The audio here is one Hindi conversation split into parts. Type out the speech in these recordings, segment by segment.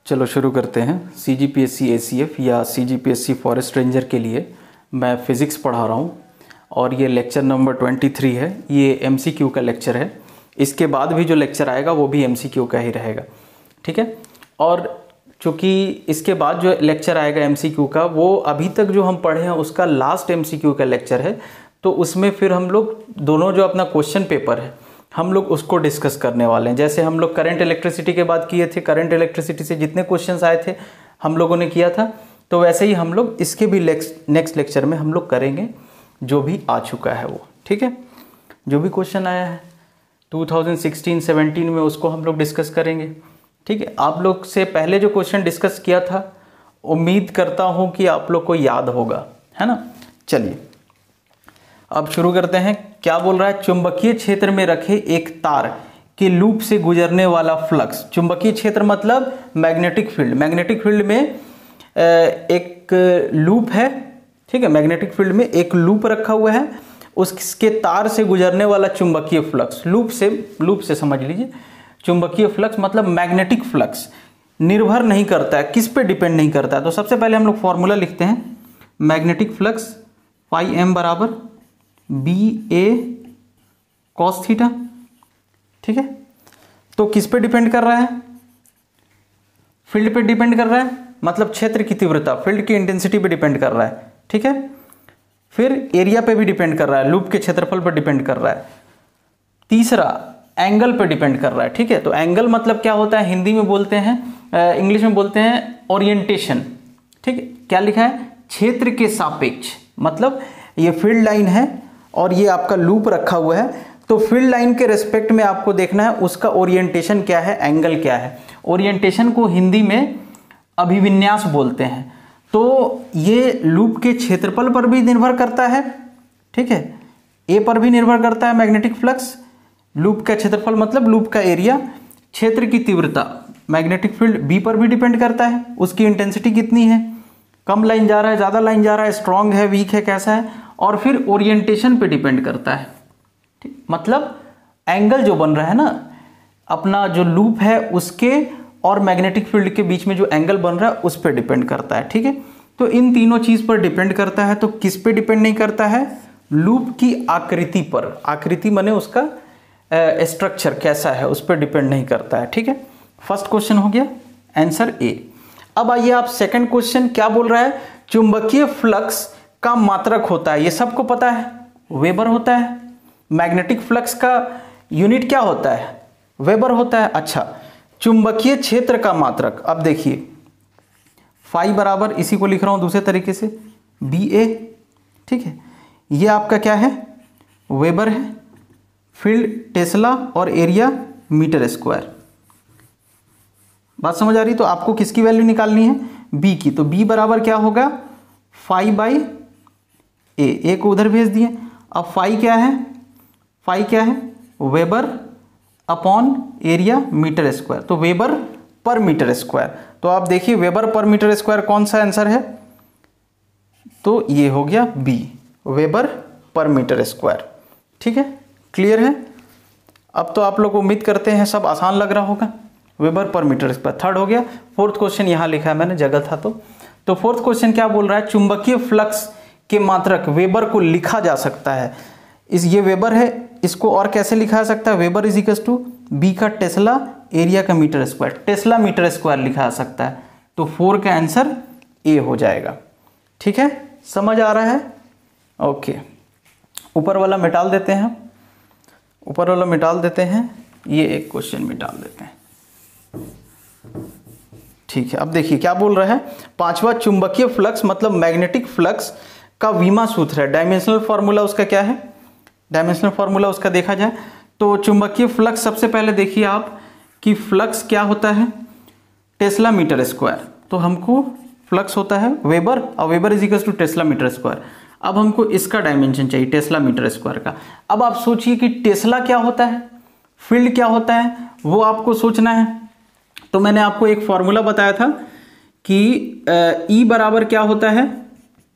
चलो शुरू करते हैं। CGPSC ACF या CGPSC फॉरेस्ट रेंजर के लिए मैं फ़िज़िक्स पढ़ा रहा हूँ और ये लेक्चर नंबर 23 है। ये MCQ का लेक्चर है। इसके बाद भी जो लेक्चर आएगा वो भी MCQ का ही रहेगा, ठीक है। और चूँकि इसके बाद जो लेक्चर आएगा MCQ का, वो अभी तक जो हम पढ़े हैं उसका लास्ट MCQ का लेक्चर है। तो उसमें फिर हम लोग दोनों जो अपना क्वेश्चन पेपर है हम लोग उसको डिस्कस करने वाले हैं। जैसे हम लोग करंट इलेक्ट्रिसिटी के बाद किए थे, करंट इलेक्ट्रिसिटी से जितने क्वेश्चंस आए थे हम लोगों ने किया था, तो वैसे ही हम लोग इसके भी नेक्स्ट लेक्चर में हम लोग करेंगे जो भी आ चुका है वो, ठीक है। जो भी क्वेश्चन आया है 2016-17 में उसको हम लोग डिस्कस करेंगे, ठीक है। आप लोग से पहले जो क्वेश्चन डिस्कस किया था उम्मीद करता हूँ कि आप लोग को याद होगा, है ना। चलिए अब शुरू करते हैं। क्या बोल रहा है? चुंबकीय क्षेत्र में रखे एक तार के लूप से गुजरने वाला फ्लक्स। चुंबकीय क्षेत्र मतलब मैग्नेटिक फील्ड। मैग्नेटिक फील्ड में एक लूप है, ठीक है। मैग्नेटिक फील्ड में एक लूप रखा हुआ है, उसके तार से गुजरने वाला चुंबकीय फ्लक्स। लूप से समझ लीजिए। चुंबकीय फ्लक्स मतलब मैग्नेटिक फ्लक्स निर्भर नहीं करता है, किस पे डिपेंड नहीं करता है। तो सबसे पहले हम लोग फॉर्मूला लिखते हैं। मैग्नेटिक फ्लक्स फाई एम बराबर BA cos थीटा, ठीक है। तो किस पे डिपेंड कर रहा है? फील्ड पे डिपेंड कर रहा है, मतलब क्षेत्र की तीव्रता, फील्ड की इंटेंसिटी पे डिपेंड कर रहा है, ठीक है। फिर एरिया पे भी डिपेंड कर रहा है, लूप के क्षेत्रफल पर डिपेंड कर रहा है। तीसरा एंगल पे डिपेंड कर रहा है, ठीक है। तो एंगल मतलब क्या होता है, हिंदी में बोलते हैं, इंग्लिश में बोलते हैं ओरिएंटेशन, ठीक है। क्या लिखा है? क्षेत्र के सापेक्ष। मतलब ये फील्ड लाइन है और ये आपका लूप रखा हुआ है, तो फील्ड लाइन के रेस्पेक्ट में आपको देखना है उसका ओरिएंटेशन क्या है, एंगल क्या है। ओरिएंटेशन को हिंदी में अभिविन्यास बोलते हैं। तो ये लूप के क्षेत्रफल पर भी निर्भर करता है, ठीक है। ए पर भी निर्भर करता है मैग्नेटिक फ्लक्स। लूप का क्षेत्रफल मतलब लूप का एरिया। क्षेत्र की तीव्रता मैग्नेटिक फील्ड बी पर भी डिपेंड करता है, उसकी इंटेंसिटी कितनी है, कम लाइन जा रहा है, ज़्यादा लाइन जा रहा है, स्ट्रॉन्ग है, वीक है, कैसा है। और फिर ओरिएंटेशन पे डिपेंड करता है, ठीक। मतलब एंगल जो बन रहा है ना, अपना जो लूप है उसके और मैग्नेटिक फील्ड के बीच में जो एंगल बन रहा है उस पर डिपेंड करता है, ठीक है। तो इन तीनों चीज़ पर डिपेंड करता है। तो किस पे डिपेंड नहीं करता है? लूप की आकृति पर। आकृति माने उसका स्ट्रक्चर कैसा है, उस पर डिपेंड नहीं करता है, ठीक है। फर्स्ट क्वेश्चन हो गया, आंसर ए। अब आइए आप सेकंड क्वेश्चन। क्या बोल रहा है? चुंबकीय फ्लक्स का मात्रक होता है, ये सबको पता है, वेबर होता है। मैग्नेटिक फ्लक्स का यूनिट क्या होता है? वेबर होता है। अच्छा, चुंबकीय क्षेत्र का मात्रक। अब देखिए फाई बराबर, इसी को लिख रहा हूं दूसरे तरीके से, BA, ठीक है। ये आपका क्या है? वेबर है। फील्ड टेस्ला और एरिया मीटर स्क्वायर। बात समझ आ रही? तो आपको किसकी वैल्यू निकालनी है? B की। तो B बराबर क्या होगा? फाई बाई ए को उधर भेज दिए। अब फाई क्या है? फाई क्या है? Weber upon area metre square. तो वेबर पर मीटर स्क्वायर। तो आप देखिए वेबर पर मीटर स्क्वायर कौन सा आंसर है? तो ये हो गया B, weber per metre square, ठीक है। क्लियर है? अब तो आप लोग उम्मीद करते हैं सब आसान लग रहा होगा। Weber per metre square third हो गया। फोर्थ क्वेश्चन यहाँ लिखा है मैंने, जगह था तो फोर्थ क्वेश्चन क्या बोल रहा है? चुंबकीय फ्लक्स के मात्रक वेबर को लिखा जा सकता है। ये वेबर है, इसको और कैसे लिखा जा सकता है? Weber is equal to B का टेस्ला, एरिया का metre square. Tesla metre square लिखा जा सकता है। तो 4 का आंसर ए हो जाएगा, ठीक है। समझ आ रहा है? ओके, ऊपर वाला मिटाल देते हैं, ऊपर वाला मिटाल देते हैं, ये एक क्वेश्चन मिटाल देते हैं, ठीक है। अब देखिए क्या बोल रहा है? पांचवा, चुंबकीय फ्लक्स मतलब मैग्नेटिक फ्लक्स का वीमा सूत्र है। डायमेंशनल फार्मूला उसका क्या है? डायमेंशनल फार्मूला उसका देखा जाए तो चुंबकीय फ्लक्स, सबसे पहले देखिए आप कि फ्लक्स क्या होता है? Tesla metre square. तो हमको फ्लक्स होता है वेबर, और weber is equal to tesla metre square. अब हमको इसका डायमेंशन चाहिए टेस्ला मीटर स्क्वायर का। अब आप सोचिए कि टेस्ला क्या होता है, फील्ड क्या होता है, वो आपको सोचना है। तो मैंने आपको एक फॉर्मूला बताया था कि E बराबर क्या होता है?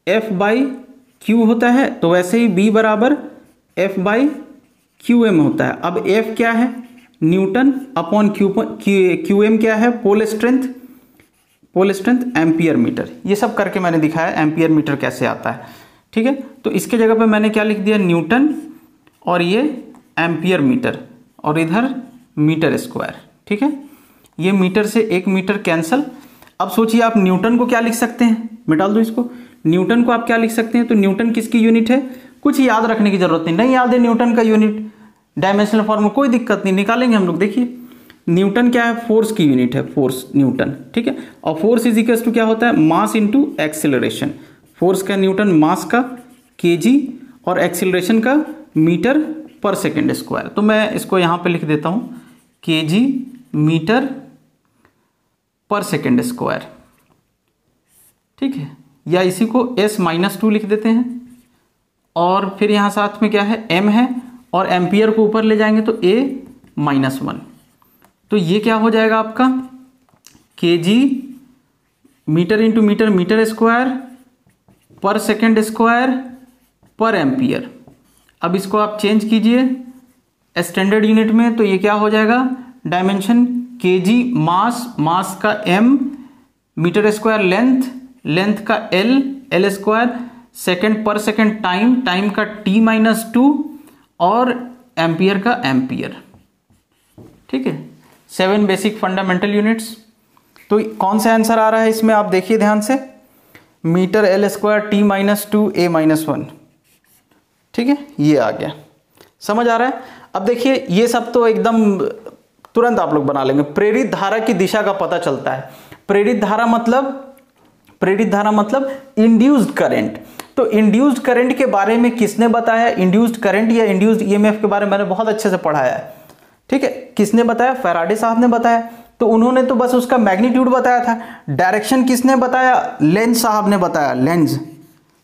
F बाई क्यू होता है। तो वैसे ही B बराबर F बाई क्यू एम होता है। अब F क्या है? न्यूटन अपॉन क्यू एम क्या है? Pole strength. Pole strength ampere metre, ये सब करके मैंने दिखाया एम्पियर मीटर कैसे आता है। ठीक है, तो इसके जगह पे मैंने क्या लिख दिया, न्यूटन और ये एम्पियर मीटर और इधर मीटर स्क्वायर। ठीक है, ये मीटर से 1 मीटर कैंसल। अब सोचिए आप न्यूटन को क्या लिख सकते हैं, मिटा दो इसको, न्यूटन को आप क्या लिख सकते हैं, तो न्यूटन किसकी यूनिट है, कुछ याद रखने की जरूरत नहीं याद है न्यूटन का यूनिट, डायमेंशनल फॉर्मूला कोई दिक्कत नहीं, निकालेंगे हम लोग। देखिए न्यूटन क्या है, फोर्स की यूनिट है, फोर्स न्यूटन। ठीक है, और फोर्स इज इक्वल टू क्या होता है, मास इनटू एक्सेलरेशन। फोर्स का न्यूटन, मास का केजी और एक्सेलरेशन का मीटर पर सेकेंड स्क्वायर। तो मैं इसको यहां पे लिख देता हूं केजी मीटर पर सेकेंड स्क्वायर। ठीक है, या इसी को s-2 लिख देते हैं और फिर यहां साथ में क्या है, m है और एम्पियर को ऊपर ले जाएंगे तो a-1। तो ये क्या हो जाएगा आपका kg metre into metre, metre square पर सेकेंड स्क्वायर पर एम्पियर। अब इसको आप चेंज कीजिए स्टैंडर्ड यूनिट में, तो ये क्या हो जाएगा, डायमेंशन केजी मास, मास का m, metre square length, length का l स्क्वायर, सेकेंड पर सेकेंड टाइम, टाइम का t-2 और एम्पियर का एम्पियर। ठीक है, 7 बेसिक फंडामेंटल यूनिट्स। तो कौन सा आंसर आ रहा है इसमें, आप देखिए ध्यान से, metre l square t-2 a-1। ठीक है, ये आ गया, समझ आ रहा है। अब देखिए ये सब तो एकदम तुरंत आप लोग बना लेंगे। प्रेरित धारा की दिशा का पता चलता है। प्रेरित धारा मतलब इंड्यूस्ड करंट। तो इंड्यूस्ड करंट के बारे में किसने बताया, इंड्यूस्ड करंट या इंड्यूस्ड ईएमएफ के बारे में मैंने बहुत अच्छे से पढ़ाया है। ठीक है, किसने बताया, फैराडे साहब ने बताया। तो उन्होंने तो बस उसका मैग्नीट्यूड बताया था, डायरेक्शन किसने बताया, लेंज साहब ने बताया,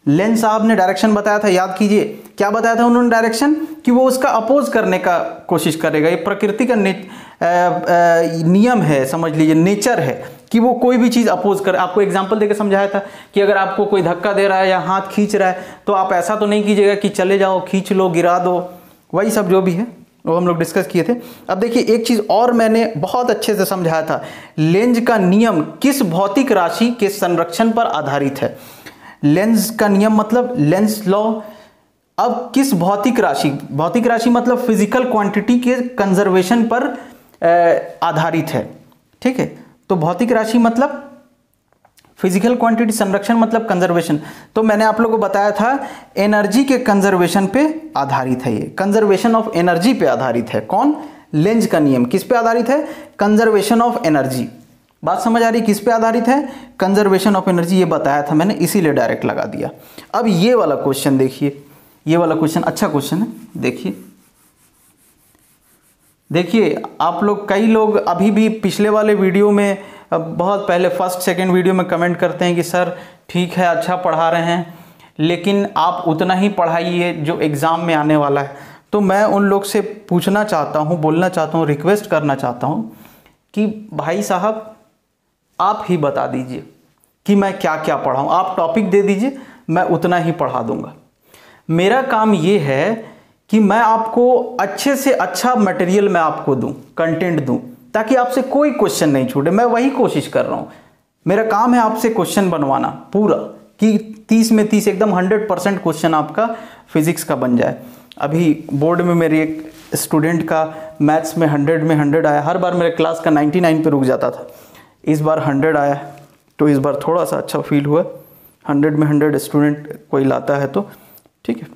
लेंज साहब ने डायरेक्शन बताया था। याद कीजिए क्या बताया था उन्होंने डायरेक्शन, कि वो उसका अपोज करने का कोशिश करेगा। ये प्रकृति का नियम है, समझ लीजिए, नेचर है कि वो कोई भी चीज़ अपोज करे। आपको एग्जांपल देकर समझाया था कि अगर आपको कोई धक्का दे रहा है या हाथ खींच रहा है तो आप ऐसा तो नहीं कीजिएगा कि चले जाओ, खींच लो, गिरा दो, वही सब जो भी है वो हम लोग डिस्कस किए थे। अब देखिए एक चीज़ और मैंने बहुत अच्छे से समझाया था, लेंज का नियम किस भौतिक राशि के संरक्षण पर आधारित है। लेंज का नियम मतलब लेंज लॉ। अब किस भौतिक राशि मतलब फिजिकल क्वांटिटी के कंजर्वेशन पर आधारित है। ठीक है, तो भौतिक राशि मतलब फिजिकल क्वांटिटी, संरक्षण मतलब कंजर्वेशन। तो मैंने आप लोगों को बताया था एनर्जी के कंजर्वेशन पे आधारित है, ये कंजर्वेशन ऑफ एनर्जी पे आधारित है। कौन, लेंज का नियम किस पे आधारित है, कंजर्वेशन ऑफ एनर्जी। बात समझ आ रही, किस पे आधारित है, कंजर्वेशन ऑफ एनर्जी। ये बताया था मैंने, इसीलिए डायरेक्ट लगा दिया। अब ये वाला क्वेश्चन देखिए, ये वाला क्वेश्चन अच्छा क्वेश्चन है। देखिए आप लोग, कई लोग अभी भी पिछले वाले वीडियो में, बहुत पहले फर्स्ट सेकंड वीडियो में कमेंट करते हैं कि सर ठीक है अच्छा पढ़ा रहे हैं, लेकिन आप उतना ही पढ़ाइए जो एग्ज़ाम में आने वाला है। तो मैं उन लोग से पूछना चाहता हूँ, बोलना चाहता हूँ, रिक्वेस्ट करना चाहता हूँ कि भाई साहब आप ही बता दीजिए कि मैं क्या क्या पढ़ाऊँ। आप टॉपिक दे दीजिए, मैं उतना ही पढ़ा दूँगा। मेरा काम ये है कि मैं आपको अच्छे से अच्छा मटेरियल मैं आपको दूं, कंटेंट दूं, ताकि आपसे कोई क्वेश्चन नहीं छूटे। मैं वही कोशिश कर रहा हूं। मेरा काम है आपसे क्वेश्चन बनवाना पूरा, कि 30 में 30 एकदम 100% क्वेश्चन आपका फिजिक्स का बन जाए। अभी बोर्ड में मेरे एक स्टूडेंट का मैथ्स में 100 में 100 आया। हर बार मेरे क्लास का 99 पे रुक जाता था, इस बार 100 आया, तो इस बार थोड़ा सा अच्छा फील हुआ। 100 में 100 स्टूडेंट कोई लाता है तो ठीक है।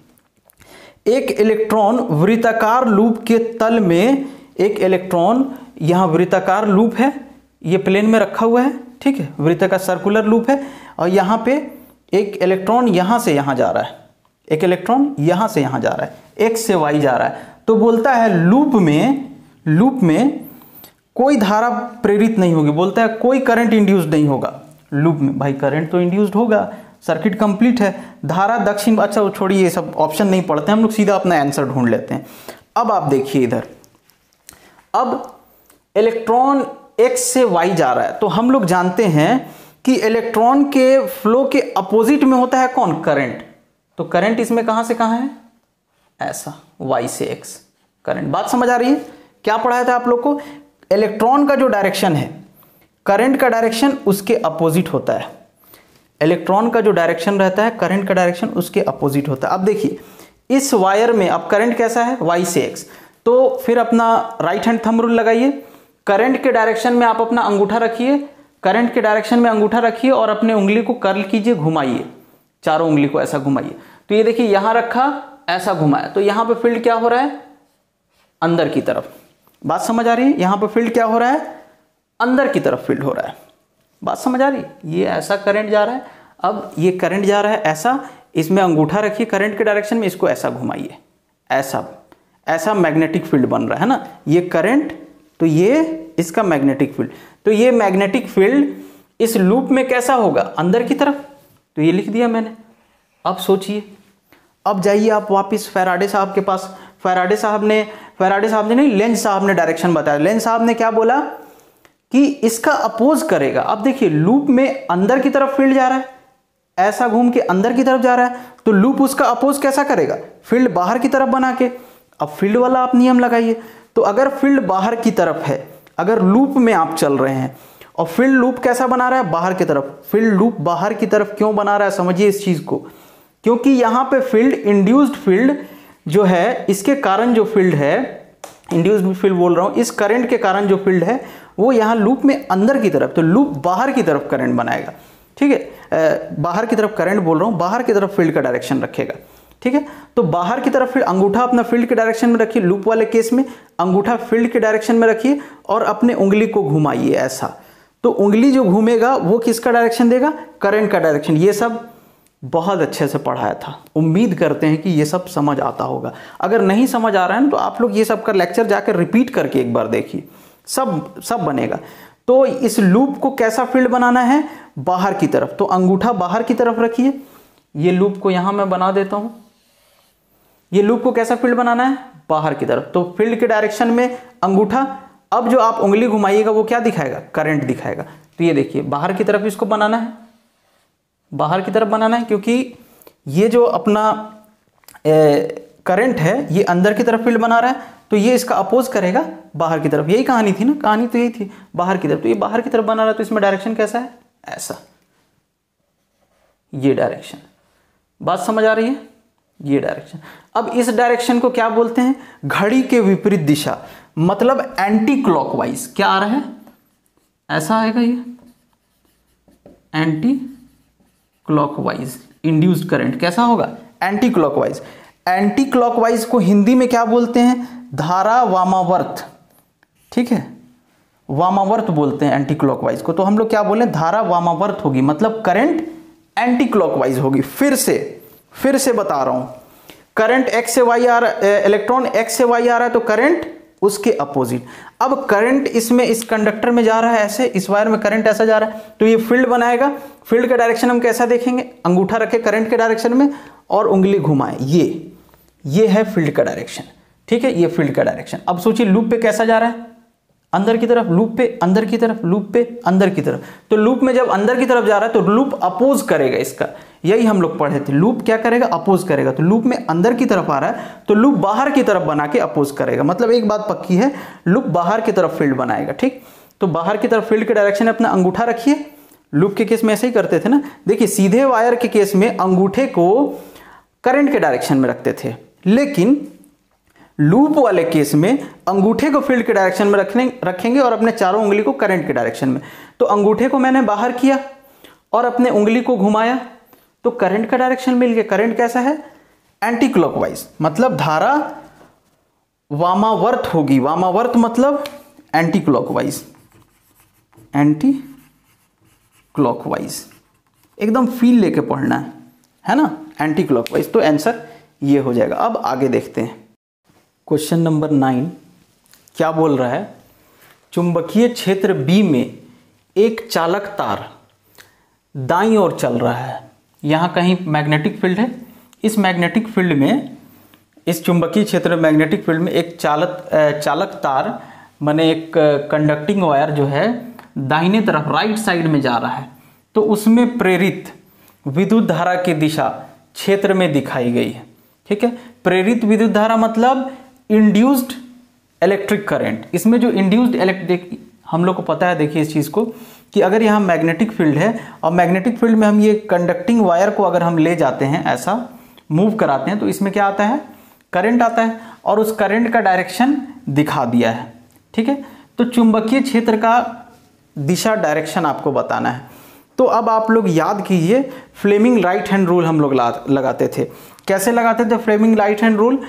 एक इलेक्ट्रॉन वृत्ताकार लूप के तल में, एक इलेक्ट्रॉन यहाँ वृत्ताकार लूप है, ये प्लेन में रखा हुआ है। ठीक है, वृत्ताकार सर्कुलर लूप है, और यहाँ पे एक इलेक्ट्रॉन यहाँ से यहाँ जा रहा है, एक इलेक्ट्रॉन यहाँ से यहाँ जा रहा है, एक्स से वाई जा रहा है। तो बोलता है लूप में कोई धारा प्रेरित नहीं होगी, बोलता है कोई करंट इंड्यूस्ड नहीं होगा लूप में। भाई करंट तो इंड्यूस्ड होगा, सर्किट कंप्लीट है। धारा दक्षिण, अच्छा वो छोड़िए, ये सब ऑप्शन नहीं पढ़ते हम लोग, सीधा अपना आंसर ढूंढ लेते हैं। अब आप देखिए इधर, अब इलेक्ट्रॉन एक्स से वाई जा रहा है, तो हम लोग जानते हैं कि इलेक्ट्रॉन के फ्लो के अपोजिट में होता है कौन, करंट। तो करंट इसमें कहां से कहां है, ऐसा वाई से एक्स करंट। बात समझ आ रही है, क्या पढ़ाया था आप लोग को, इलेक्ट्रॉन का जो डायरेक्शन है करंट का डायरेक्शन उसके अपोजिट होता है। इलेक्ट्रॉन का जो डायरेक्शन रहता है करंट का डायरेक्शन उसके अपोजिट होता है। अब देखिए इस वायर में अब करंट कैसा है, y से x, तो फिर अपना राइट हैंड थंब रूल लगाइए। करंट के डायरेक्शन में आप अपना अंगूठा रखिए, करंट के डायरेक्शन में अंगूठा रखिए और अपने उंगली को कर्ल कीजिए, घुमाइए, चारों उंगली को ऐसा घुमाइए। तो ये देखिए यहां रखा, ऐसा घुमाया, तो यहां पे फील्ड क्या हो रहा है, अंदर की तरफ। बात समझ आ रही है, यहां पे फील्ड क्या हो रहा है, अंदर की तरफ फील्ड हो रहा है। बात समझ आ रही है, ये ऐसा करंट जा रहा है, अब ये करंट जा रहा है ऐसा, इसमें अंगूठा रखिए करंट के डायरेक्शन में, इसको ऐसा घुमाइए, ऐसा ऐसा मैग्नेटिक फील्ड बन रहा है ना, ये करंट, तो ये इसका मैग्नेटिक फील्ड, तो ये मैग्नेटिक फील्ड इस लूप में कैसा होगा, अंदर की तरफ, तो ये लिख दिया मैंने। अब सोचिए, अब जाइए आप वापस फैराडे साहब के पास। फैराडे साहब ने नहीं, लेंज साहब ने डायरेक्शन बताया। लेंज साहब ने क्या बोला कि इसका अपोज करेगा। अब देखिए लूप में अंदर की तरफ फील्ड जा रहा है, ऐसा घूम के अंदर की तरफ जा रहा है, तो लूप उसका अपोज कैसा करेगा, फील्ड बाहर की तरफ बना के। अब फील्ड वाला आप नियम लगाइए, तो अगर फील्ड बाहर की तरफ है, अगर लूप में आप चल रहे हैं और फील्ड लूप कैसा बना रहा है, बाहर की तरफ, फील्ड लूप बाहर की तरफ क्यों बना रहा है, समझिए इस चीज को। क्योंकि यहां पे फील्ड, इंड्यूस्ड फील्ड जो है, इसके कारण जो फील्ड है, इंड्यूस्ड फील्ड बोल रहा हूं, इस करंट के कारण जो फील्ड है वो यहां लूप में अंदर की तरफ, तो लूप बाहर की तरफ करंट बनाएगा, ठीक है, बाहर की तरफ करंट बोल रहा हूं, बाहर की तरफ फील्ड का डायरेक्शन रखेगा, ठीक है। तो बाहर की तरफ फिर अंगूठा अपना फील्ड के डायरेक्शन में रखिए, लूप वाले केस में अंगूठा फील्ड के डायरेक्शन में रखिए और अपने उंगली को घुमाइए ऐसा, तो उंगली जो घूमेगा वो किसका डायरेक्शन देगा, करंट का डायरेक्शन। ये सब बहुत अच्छे से पढ़ाया था, उम्मीद करते हैं कि ये सब समझ आता होगा। अगर नहीं समझ आ रहा है ना, तो आप लोग ये सब का लेक्चर जाकर रिपीट करके एक बार देखिए, सब बनेगा। तो इस लूप को कैसा फील्ड बनाना है, बाहर की तरफ, तो अंगूठा बाहर की तरफ रखिए। ये लूप को यहां मैं बना देता हूं, ये लूप को कैसा फील्ड बनाना है, बाहर की तरफ, तो फील्ड के डायरेक्शन में अंगूठा, अब जो आप उंगली घुमाइएगा वो क्या दिखाएगा, करंट दिखाएगा। तो ये देखिए बाहर की तरफ इसको बनाना है, बाहर की तरफ बनाना है, क्योंकि ये जो अपना करंट है ये अंदर की तरफ फील्ड बना रहा है, तो ये इसका अपोज करेगा बाहर की तरफ। यही कहानी थी ना, कहानी तो यही थी, बाहर की तरफ, तो ये बाहर की तरफ बना रहा है, तो इसमें डायरेक्शन कैसा है, ऐसा, ये डायरेक्शन। बात समझ आ रही है, ये डायरेक्शन। अब इस डायरेक्शन को क्या बोलते हैं, घड़ी के विपरीत दिशा, मतलब एंटी क्लॉकवाइज। क्या आ रहा है, ऐसा आएगा, ये एंटी क्लॉकवाइज इंड्यूस्ड करंट कैसा होगा, एंटी क्लॉकवाइज। एंटी क्लॉकवाइज को हिंदी में क्या बोलते हैं, धारा वामावर्त, ठीक है, वामावर्त बोलते हैं एंटी क्लॉकवाइज को। तो हम लोग क्या बोले, धारा वामावर्त होगी, मतलब करंट एंटी क्लॉकवाइज होगी। फिर से बता रहा हूं, करंट एक्स से वाई आ रहा है, इलेक्ट्रॉन एक्स से वाई आ रहा है, तो करंट उसके अपोजिट। अब करंट इसमें इस कंडक्टर में जा रहा है ऐसे, इस वायर में करंट ऐसा जा रहा है, तो ये फील्ड बनाएगा। फील्ड का डायरेक्शन हम कैसा देखेंगे, अंगूठा रखे करंट के डायरेक्शन में और उंगली घुमाए, ये है फील्ड का डायरेक्शन, ठीक है, ये फील्ड का डायरेक्शन। अब सोचिए लूप पे कैसा जा रहा है, अंदर की तरफ, लूप पे अंदर की तरफ, लूप पे अंदर की तरफ। तो लूप में जब अंदर की तरफ जा रहा है तो लूप अपोज करेगा इसका, यही हम लोग पढ़े थे, लूप क्या करेगा, अपोज करेगा। तो लूप में अंदर की तरफ आ रहा है तो लूप बाहर की तरफ बना के अपोज करेगा, मतलब एक बात पक्की है, लूप बाहर की तरफ फील्ड बनाएगा, ठीक। तो बाहर की तरफ फील्ड के डायरेक्शन अपना अंगूठा रखिए, लूप के केस में ऐसे ही करते थे ना। देखिए सीधे वायर के केस में अंगूठे को करंट के डायरेक्शन में रखते थे, लेकिन लूप वाले केस में अंगूठे को फील्ड के डायरेक्शन में रखेंगे और अपने चारों उंगली को करंट के डायरेक्शन में। तो अंगूठे को मैंने बाहर किया और अपने उंगली को घुमाया, तो करंट का डायरेक्शन मिल गया। करंट कैसा है, एंटी क्लॉकवाइज, मतलब धारा वामावर्त होगी। वामावर्त मतलब एंटी क्लॉकवाइज, एंटी क्लॉकवाइज, एकदम फील लेके पढ़ना है ना, एंटी क्लॉकवाइज। तो आंसर ये हो जाएगा। अब आगे देखते हैं, क्वेश्चन नंबर 9 क्या बोल रहा है, चुंबकीय क्षेत्र बी में एक चालक तार दाईं ओर चल रहा है। यहाँ कहीं मैग्नेटिक फील्ड है, इस मैग्नेटिक फील्ड में, इस चुंबकीय क्षेत्र में मैग्नेटिक फील्ड में एक चालक तार माने एक कंडक्टिंग वायर जो है दाहिने तरफ राइट साइड में जा रहा है, तो उसमें प्रेरित विद्युत धारा की दिशा क्षेत्र में दिखाई गई है, ठीक है। प्रेरित विद्युत धारा मतलब इंड्यूस्ड इलेक्ट्रिक करंट, इसमें जो इंड्यूस्ड इलेक्ट्रिक, हम लोग को पता है, देखिए इस चीज़ को, कि अगर यहाँ मैग्नेटिक फील्ड है और मैग्नेटिक फील्ड में हम ये कंडक्टिंग वायर को अगर हम ले जाते हैं, ऐसा मूव कराते हैं, तो इसमें क्या आता है, करंट आता है, और उस करंट का डायरेक्शन दिखा दिया है। ठीक है, तो चुंबकीय क्षेत्र का दिशा डायरेक्शन आपको बताना है। तो अब आप लोग याद कीजिए, फ्लेमिंग राइट हैंड रूल हम लोग लगाते थे। कैसे लगाते थे फ्लेमिंग राइट हैंड रूल?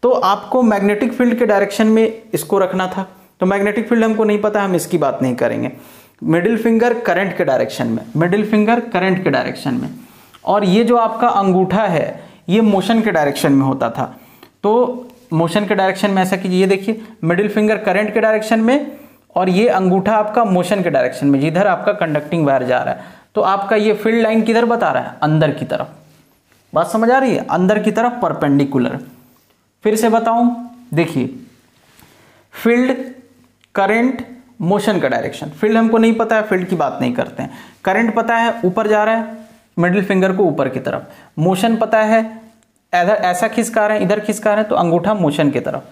तो आपको मैग्नेटिक फील्ड के डायरेक्शन में इसको रखना था, तो मैग्नेटिक फील्ड हमको नहीं पता, हम इसकी बात नहीं करेंगे। मिडिल फिंगर करंट के डायरेक्शन में, मिडिल फिंगर करंट के डायरेक्शन में, और ये जो आपका अंगूठा है ये मोशन के डायरेक्शन में होता था। तो मोशन के डायरेक्शन में ऐसा कीजिए, ये देखिए मिडिल फिंगर करंट के डायरेक्शन में और ये अंगूठा आपका मोशन के डायरेक्शन में, जिधर आपका कंडक्टिंग वायर जा रहा है। तो आपका ये फील्ड लाइन किधर बता रहा है, अंदर की तरफ। बात समझ आ रही है, अंदर की तरफ परपेंडिकुलर। फिर से बताऊं, देखिए फील्ड, करंट, मोशन का डायरेक्शन। फील्ड हमको नहीं पता है, फील्ड की बात नहीं करते हैं। करंट पता है ऊपर जा रहा है, मिडिल फिंगर को ऊपर की तरफ। मोशन पता है, इधर ऐसा खिसका रहे हैं, इधर खिसका रहे हैं, तो अंगूठा मोशन की तरफ।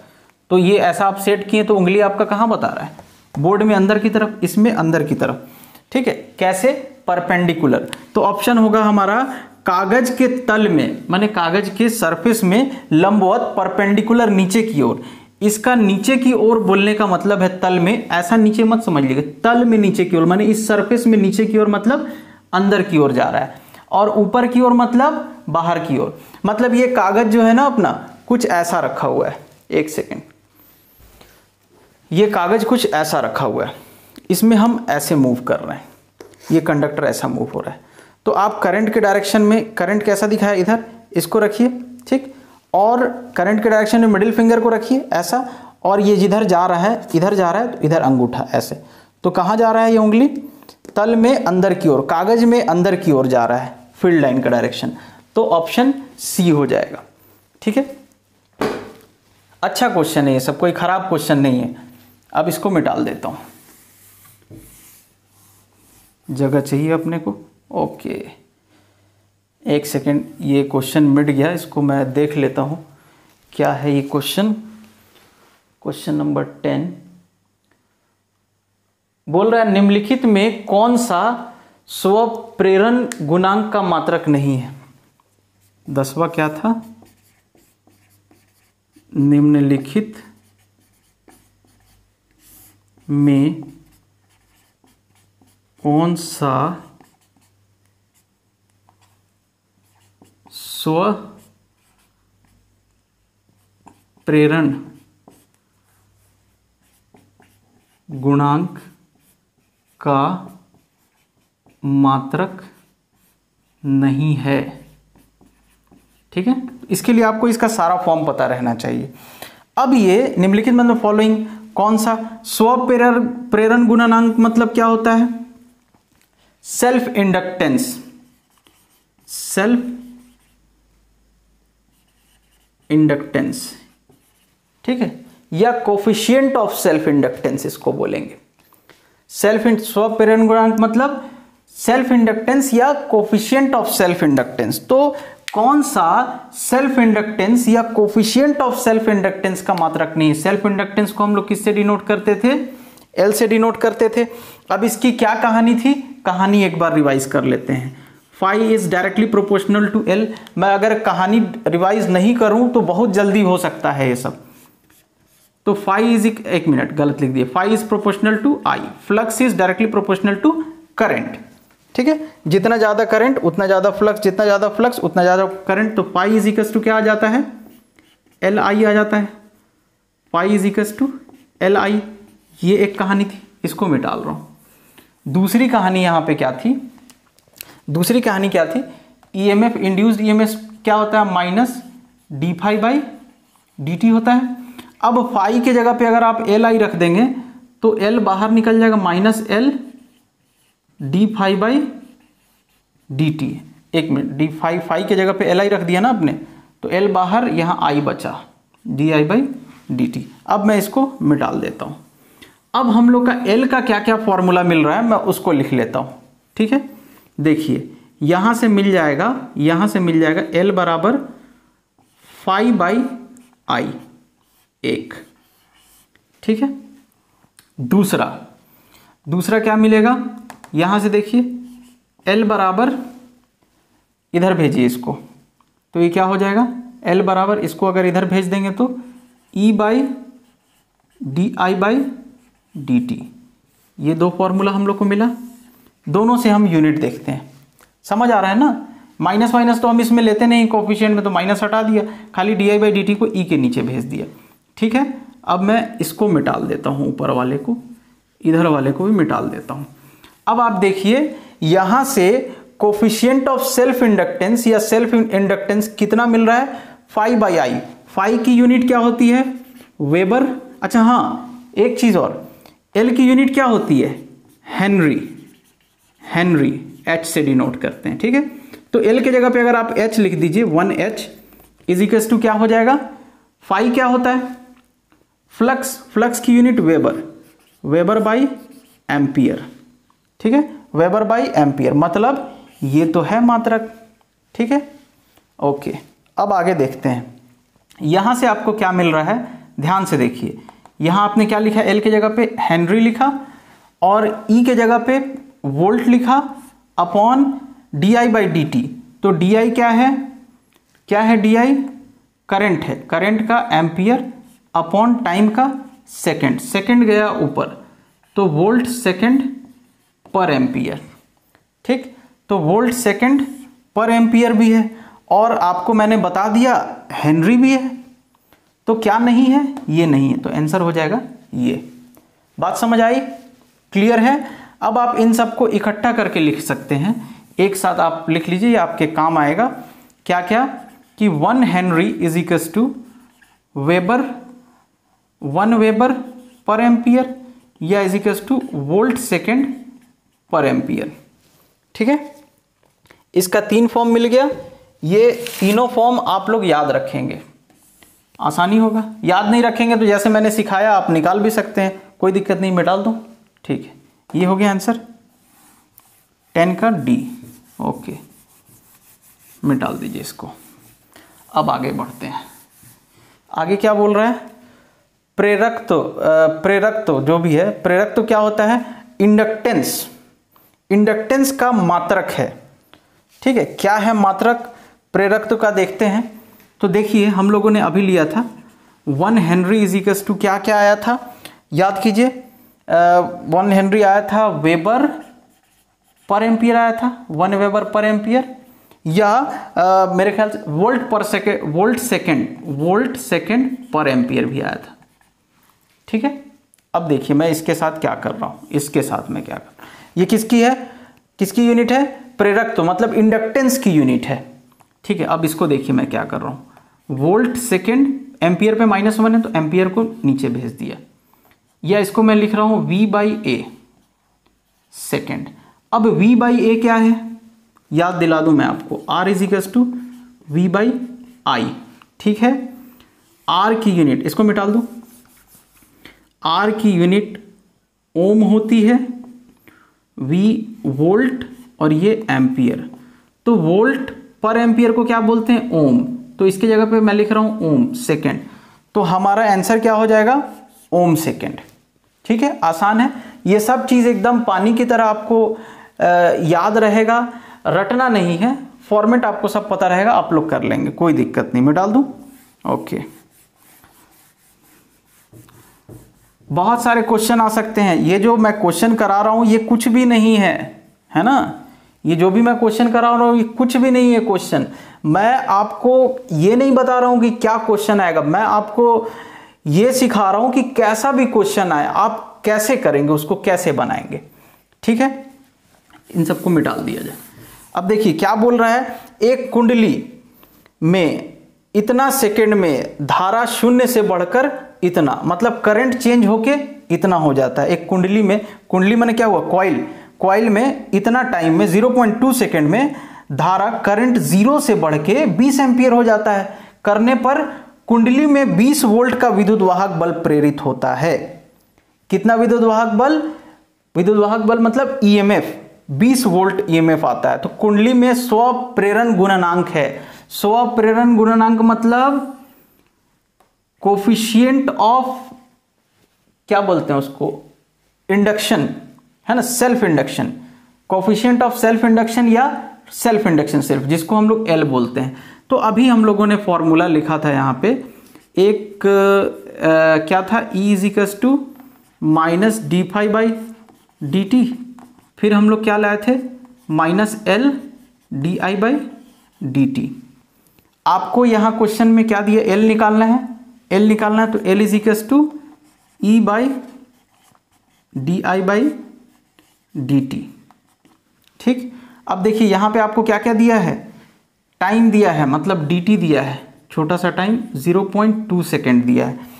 तो ये ऐसा आप सेट किए तो उंगली आपका कहाँ बता रहा है, बोर्ड में अंदर की तरफ, इसमें अंदर की तरफ। ठीक है, कैसे, परपेंडिकुलर। तो ऑप्शन होगा हमारा कागज के तल में, माने कागज के सरफेस में लंबवत, परपेंडिकुलर नीचे की ओर। इसका नीचे की ओर बोलने का मतलब है तल में, ऐसा नीचे मत समझ लीजिए, तल में नीचे की ओर, माने इस सरफेस में नीचे की ओर मतलब अंदर की ओर जा रहा है, और ऊपर की ओर मतलब बाहर की ओर। मतलब ये कागज जो है ना अपना, कुछ ऐसा रखा हुआ है, एक सेकेंड, ये कागज कुछ ऐसा रखा हुआ है, इसमें हम ऐसे मूव कर रहे हैं, ये कंडक्टर ऐसा मूव हो रहा है। तो आप करंट के डायरेक्शन में, करंट कैसा दिखा है, इधर इसको रखिए, ठीक, और करंट के डायरेक्शन में मिडिल फिंगर को रखिए ऐसा, और ये जिधर जा रहा है, इधर जा रहा है, तो इधर अंगूठा ऐसे। तो कहाँ जा रहा है ये उंगली, तल में अंदर की ओर, कागज में अंदर की ओर जा रहा है, फील्ड लाइन का डायरेक्शन। तो ऑप्शन सी हो जाएगा। ठीक है, अच्छा क्वेश्चन है ये सब, कोई खराब क्वेश्चन नहीं है। अब इसको मिटाल देता हूं, जगह चाहिए अपने को। ओके, एक सेकेंड, ये क्वेश्चन मिट गया, इसको मैं देख लेता हूं क्या है ये क्वेश्चन। क्वेश्चन नंबर 10 बोल रहा है, निम्नलिखित में कौन सा स्वप्रेरण गुणांक का मात्रक नहीं है। 10वां क्या था, निम्नलिखित में कौन सा स्वप्रेरण गुणांक का मात्रक नहीं है। ठीक है, इसके लिए आपको इसका सारा फॉर्म पता रहना चाहिए। अब ये निम्नलिखित मतलब फॉलोइंग कौन सा स्वप्रेरण गुणांक मतलब क्या होता है, सेल्फ इंडक्टेंस, सेल्फ इंडक्टेंस, ठीक है, या कोफिशिएंट ऑफ सेल्फ इंडक्टेंस इसको बोलेंगे। स्वप्रेरण गुणांक मतलब सेल्फ इंडक्टेंस या कोफिशिएंट ऑफ सेल्फ इंडक्टेंस। तो कौन सा सेल्फ इंडक्टेंस या कोफिशिएंट ऑफ सेल्फ इंडक्टेंस का मात्रक नहीं है। सेल्फ इंडक्टेंस को हम लोग किससे डिनोट करते थे, एल से डिनोट करते थे। अब इसकी क्या कहानी थी, कहानी एक बार रिवाइज कर लेते हैं। Phi is directly proportional to L. मैं अगर कहानी रिवाइज नहीं करूं तो बहुत जल्दी हो सकता है ये सब। तो फाई इज, एक मिनट गलत लिख दिए, phi is proportional to I, flux is directly proportional to current. ठीक है, जितना ज्यादा करंट उतना ज्यादा फ्लक्स, जितना ज्यादा फ्लक्स उतना ज्यादा करंट। तो फाई इज इक्वल्स टू क्या आ जाता है, एल आई आ जाता है। Phi is equals to L I. ये एक कहानी थी, इसको मैं डाल रहा हूं। दूसरी कहानी यहां पे क्या थी, दूसरी कहानी क्या थी, ईएमएफ, इंड्यूस्ड ईएमएफ क्या होता है, minus D phi by D T होता है। अब फाई के जगह पे अगर आप एल आई रख देंगे तो एल बाहर निकल जाएगा, minus L D phi by D T. एक मिनट, डी फाई, फाई के जगह पे एल आई रख दिया ना आपने, तो एल बाहर, यहां आई बचा, D I by D t. अब मैं इसको मिटाल देता हूं। अब हम लोग का एल का क्या क्या फॉर्मूला मिल रहा है मैं उसको लिख लेता हूं। ठीक है, देखिए यहां से मिल जाएगा, यहां से मिल जाएगा एल बराबर फाई बाई आई, एक। ठीक है, दूसरा दूसरा क्या मिलेगा, यहाँ से देखिए L बराबर, इधर भेजिए इसको, तो ये क्या हो जाएगा, L बराबर, इसको अगर इधर भेज देंगे तो E/DI/dt। ये दो फॉर्मूला हम लोग को मिला, दोनों से हम यूनिट देखते हैं। समझ आ रहा है ना, माइनस माइनस तो हम इसमें लेते नहीं, कोफिशिएंट में तो माइनस हटा दिया, खाली DI/dt को E के नीचे भेज दिया। ठीक है, अब मैं इसको मिटाल देता हूँ, ऊपर वाले को, इधर वाले को भी मिटाल देता हूँ। अब आप देखिए यहाँ से कोफिशिएंट ऑफ सेल्फ इंडक्टेंस या सेल्फ इंडक्टेंस कितना मिल रहा है, phi/I। फाई की यूनिट क्या होती है, वेबर। अच्छा हाँ, एक चीज और, L की यूनिट क्या होती है, हेनरी। हेनरी H से डिनोट करते हैं। ठीक है, तो L के जगह पे अगर आप H लिख दीजिए, 1H इज इक्वल्स टू क्या हो जाएगा, फाई क्या होता है, फ्लक्स। फ्लक्स की unit weber, weber by ampere. ठीक है, वेबर बाई एम्पियर, मतलब ये तो है मात्रक। ठीक है, ओके, अब आगे देखते हैं। यहां से आपको क्या मिल रहा है, ध्यान से देखिए, यहां आपने क्या लिखा, L के जगह पे हेनरी लिखा और E के जगह पे वोल्ट लिखा अपॉन DI/dt। तो DI क्या है, क्या है DI, करंट है, करंट का एम्पियर अपॉन टाइम का सेकंड, सेकंड गया ऊपर तो वोल्ट सेकंड पर एम्पियर। ठीक, तो वोल्ट सेकंड पर एम्पियर भी है, और आपको मैंने बता दिया हेनरी भी है। तो क्या नहीं है, ये नहीं है, तो आंसर हो जाएगा ये। बात समझ आई, क्लियर है। अब आप इन सबको इकट्ठा करके लिख सकते हैं, एक साथ आप लिख लीजिए, ये आपके काम आएगा। क्या क्या, कि 1 henry is equals to weber, 1 weber per ampere, या is equals to volt second per ampere. ठीक है, इसका 3 फॉर्म मिल गया। ये तीनों फॉर्म आप लोग याद रखेंगे, आसानी होगा। याद नहीं रखेंगे तो जैसे मैंने सिखाया आप निकाल भी सकते हैं, कोई दिक्कत नहीं, मिटाल दो। ठीक है, ये हो गया आंसर 10 का D। ओके, मिटाल दीजिए इसको। अब आगे बढ़ते हैं, आगे क्या बोल रहा है, प्रेरक तो जो भी है, प्रेरक तो क्या होता है, इंडक्टेंस, इंडक्टेंस का मात्रक है। ठीक है, क्या है मात्रक प्रेरक का, देखते हैं। तो देखिए हम लोगों ने अभी लिया था 1 हेनरी इज इक्वल्स टू क्या क्या आया था, याद कीजिए, 1 हेनरी आया था वेबर पर एम्पियर आया था, 1 वेबर पर एम्पियर, या मेरे ख्याल से वोल्ट पर second, volt second per ampere भी आया था। ठीक है, अब देखिए मैं इसके साथ क्या कर रहा हूं, इसके साथ मैं क्या कर रहा हूं, ये किसकी है, किसकी यूनिट है, प्रेरक तो मतलब इंडक्टेंस की यूनिट है। ठीक है, अब इसको देखिए मैं क्या कर रहा हूं, वोल्ट सेकेंड, एम्पियर पे -1 है तो एम्पियर को नीचे भेज दिया, या इसको मैं लिख रहा हूं V/A सेकेंड। अब V/A क्या है, याद दिला दूं मैं आपको, R is equals to V/I। ठीक है, R की यूनिट, इसको मिटाल दूं, R की यूनिट ओम होती है, V वोल्ट और ये एम्पियर। तो वोल्ट पर एम्पियर को क्या बोलते हैं, ओम। तो इसके जगह पे मैं लिख रहा हूं ओम सेकेंड, तो हमारा आंसर क्या हो जाएगा, ओम सेकेंड। ठीक है, आसान है, ये सब चीज एकदम पानी की तरह आपको याद रहेगा, रटना नहीं है, फॉर्मेट आपको सब पता रहेगा, आप लोग कर लेंगे, कोई दिक्कत नहीं। मैं डाल दूं, ओके। बहुत सारे क्वेश्चन आ सकते हैं, ये जो मैं क्वेश्चन करा रहा हूं ये कुछ भी नहीं है ना, ये जो भी मैं क्वेश्चन करा रहा हूं ये कुछ भी नहीं है क्वेश्चन। मैं आपको ये नहीं बता रहा हूं कि क्या क्वेश्चन आएगा, मैं आपको ये सिखा रहा हूं कि कैसा भी क्वेश्चन आए आप कैसे करेंगे, उसको कैसे बनाएंगे। ठीक है, इन सबको मिटाल दिया जाए। अब देखिए क्या बोल रहा है, एक कुंडली में इतना सेकंड में धारा 0 से बढ़कर इतना, मतलब करंट चेंज होके इतना हो जाता है। एक कुंडली में, कुंडली माने क्या हुआ, कॉइल में इतना टाइम में 0.2 सेकंड में धारा करंट 0 से बढ़ के 20 एम्पियर हो जाता है। करने पर कुंडली में 20 वोल्ट का विद्युत वाहक बल प्रेरित होता है। कितना विद्युत वाहक बल, विद्युत वाहक बल मतलब ईएमएफ, 20 वोल्ट ईएमएफ आता है। तो कुंडली में स्व प्रेरण गुणनांक है। स्व प्रेरण गुणनांक मतलब कोफिशिएंट ऑफ, क्या बोलते हैं उसको, इंडक्शन, है ना, self induction, coefficient of self induction या सेल्फ इंडक्शन सेल्फ, जिसको हम लोग एल बोलते हैं। तो अभी हम लोगों ने फॉर्मूला लिखा था यहाँ पे, एक क्या था, E is equals to minus D phi by D T, फिर हम लोग क्या लाए थे, minus L D I by D T. आपको यहाँ क्वेश्चन में क्या दिया, एल निकालना है, एल निकालना है, तो L is equals to E by D I by D T. ठीक, अब देखिए यहाँ पे आपको क्या क्या दिया है, टाइम दिया है, मतलब डी टी दिया है, छोटा सा टाइम 0.2 सेकेंड दिया है।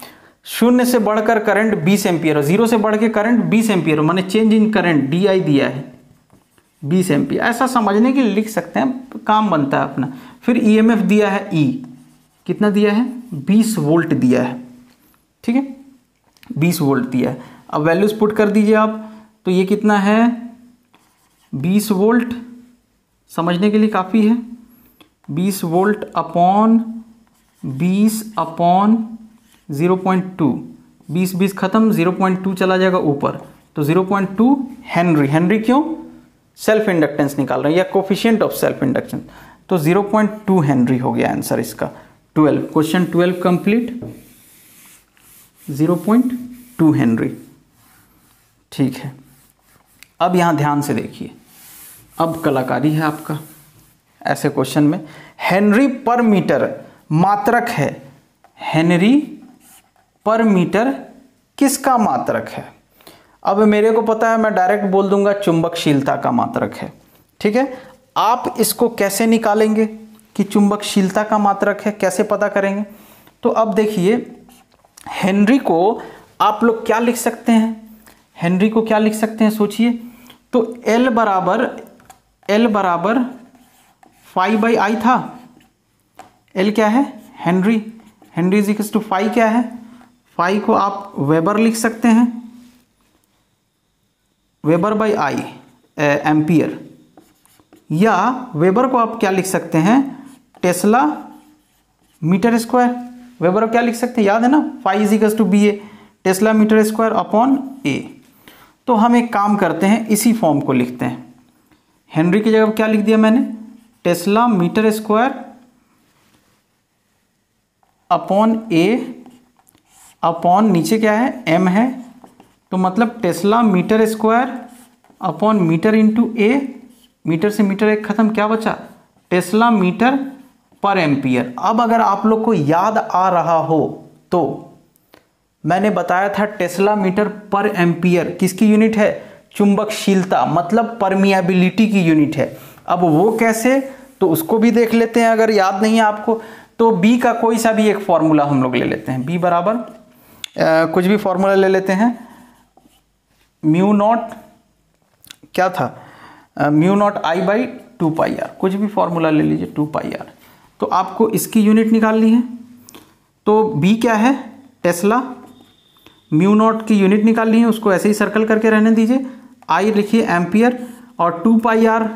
शून्य से बढ़कर करंट 20 एम्पियर, जीरो से बढ़ के करंट 20 एम्पियर, माने change in current D I दिया है 20 एम्पियर। ऐसा समझने के लिए लिख सकते हैं, काम बनता है अपना। फिर ईएमएफ दिया है ई, कितना दिया है, 20 वोल्ट दिया है। ठीक है, 20 वोल्ट दिया है। अब वैल्यूज पुट कर दीजिए आप, तो ये कितना है, 20 वोल्ट, समझने के लिए काफ़ी है, 20 वोल्ट अपॉन 20 अपॉन 0.2, 20 खत्म, 0.2 चला जाएगा ऊपर, तो 0.2 हेनरी। हेनरी क्यों, सेल्फ इंडक्टेंस निकाल रहे हैं या कोफिशिएंट ऑफ सेल्फ इंडक्टेंस, तो 0.2 हेनरी हो गया आंसर इसका। 12, क्वेश्चन 12 कंप्लीट, 0.2 हेनरी। ठीक है, अब यहाँ ध्यान से देखिए, अब कलाकारी है आपका ऐसे क्वेश्चन में। हेनरी पर मीटर मात्रक है, हेनरी पर मीटर किसका मात्रक है। अब मेरे को पता है, मैं डायरेक्ट बोल दूंगा चुंबकशीलता का मात्रक है। ठीक है, आप इसको कैसे निकालेंगे कि चुंबकशीलता का मात्रक है, कैसे पता करेंगे। तो अब देखिए, हेनरी को आप लोग क्या लिख सकते हैं, हेनरी को क्या लिख सकते हैं, सोचिए। तो L बराबर 5/I था। L क्या है, henry, henry is equals to 5 क्या है, 5 को आप वेबर लिख सकते हैं, वेबर बाई आई एम्पियर, या वेबर को आप क्या लिख सकते हैं, टेस्ला मीटर स्क्वायर। वेबर को क्या लिख सकते हैं, याद है ना, 5 is equals to BA, tesla metre square upon A। तो हम एक काम करते हैं, इसी फॉर्म को लिखते हैं। हेनरी की जगह क्या लिख दिया मैंने, tesla metre square upon A upon नीचे क्या है, M है, तो मतलब tesla metre square upon metre into A, metre से मीटर एक खत्म, क्या बचा, टेस्ला मीटर पर एम्पियर। अब अगर आप लोग को याद आ रहा हो तो मैंने बताया था टेस्ला मीटर पर एम्पियर किसकी यूनिट है, चुंबकशीलता, मतलब परमिएबिलिटी की यूनिट है। अब वो कैसे, तो उसको भी देख लेते हैं। अगर याद नहीं है आपको तो B का कोई सा भी एक फॉर्मूला हम लोग ले लेते हैं। B बराबर कुछ भी फॉर्मूला ले लेते हैं, म्यू नॉट क्या था, mu naught I by 2πr, कुछ भी फॉर्मूला ले लीजिए, 2πr। तो आपको इसकी यूनिट निकालनी है। तो B क्या है, टेस्ला, म्यू नॉट की यूनिट निकालनी है, उसको ऐसे ही सर्कल करके रहने दीजिए, I लिखिए एम्पियर, और 2πr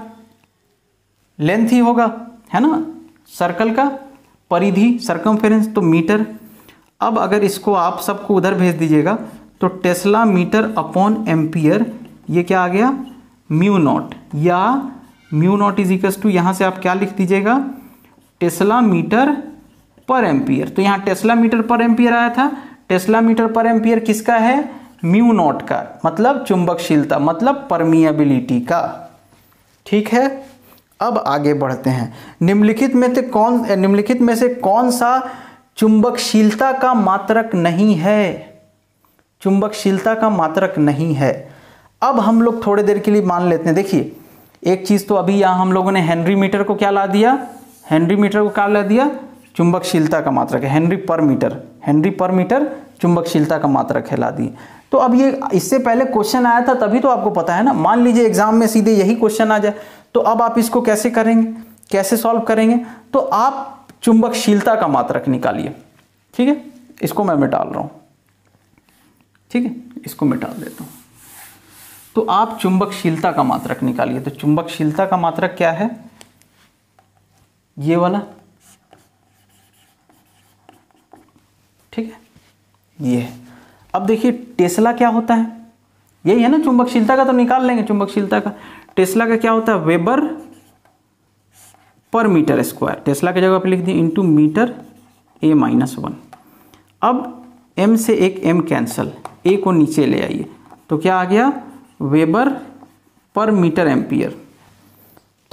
लेंथ ही होगा, है ना, सर्कल का परिधि, सरकमफेरेंस, तो मीटर। अब अगर इसको आप सबको उधर भेज दीजिएगा तो टेस्ला मीटर अपॉन एम्पियर, ये क्या आ गया, म्यू नॉट, या mu naught is equals to, यहाँ से आप क्या लिख दीजिएगा, टेस्ला मीटर पर एम्पियर। तो यहाँ टेस्ला मीटर पर एम्पियर आया था, टेस्ला मीटर पर एम्पियर किसका है, म्यू नॉट का, मतलब चुंबकशीलता, मतलब परमिएबिलिटी का। ठीक है, अब आगे बढ़ते हैं। निम्नलिखित में से कौन सा चुंबकशीलता का मात्रक नहीं है, चुंबकशीलता का मात्रक नहीं है। अब हम लोग थोड़ी देर के लिए मान लेते हैं, देखिए एक चीज तो अभी यहाँ हम लोगों ने हेनरी मीटर को क्या ला दिया, हेनरी मीटर को क्या ला दिया, चुंबकशीलता का मात्रक है, हेनरी पर मीटर चुंबकशीलता का मात्रक है, ला दी। तो अब ये इससे पहले क्वेश्चन आया था तभी तो आपको पता है ना, मान लीजिए एग्जाम में सीधे यही क्वेश्चन आ जाए, तो अब आप इसको कैसे करेंगे, कैसे सॉल्व करेंगे, तो आप चुंबकशीलता का मात्रक निकालिए। ठीक है, इसको मैं मिटा रहा हूं, ठीक है, इसको मिटा देता हूं। तो आप चुंबकशीलता का मात्रक निकालिए। तो चुंबकशीलता का मात्रक क्या है, ये वाला, ठीक है, ये है। अब देखिए टेस्ला क्या होता है, यही है ना, चुंबकशीलता का तो निकाल लेंगे, चुंबकशीलता का। टेस्ला का क्या होता है, weber per metre square, Tesla की जगह पे लिख दिए इंटू मीटर A-1। अब m से एक m कैंसल, a को नीचे ले आइए, तो क्या आ गया, वेबर पर मीटर एम्पियर।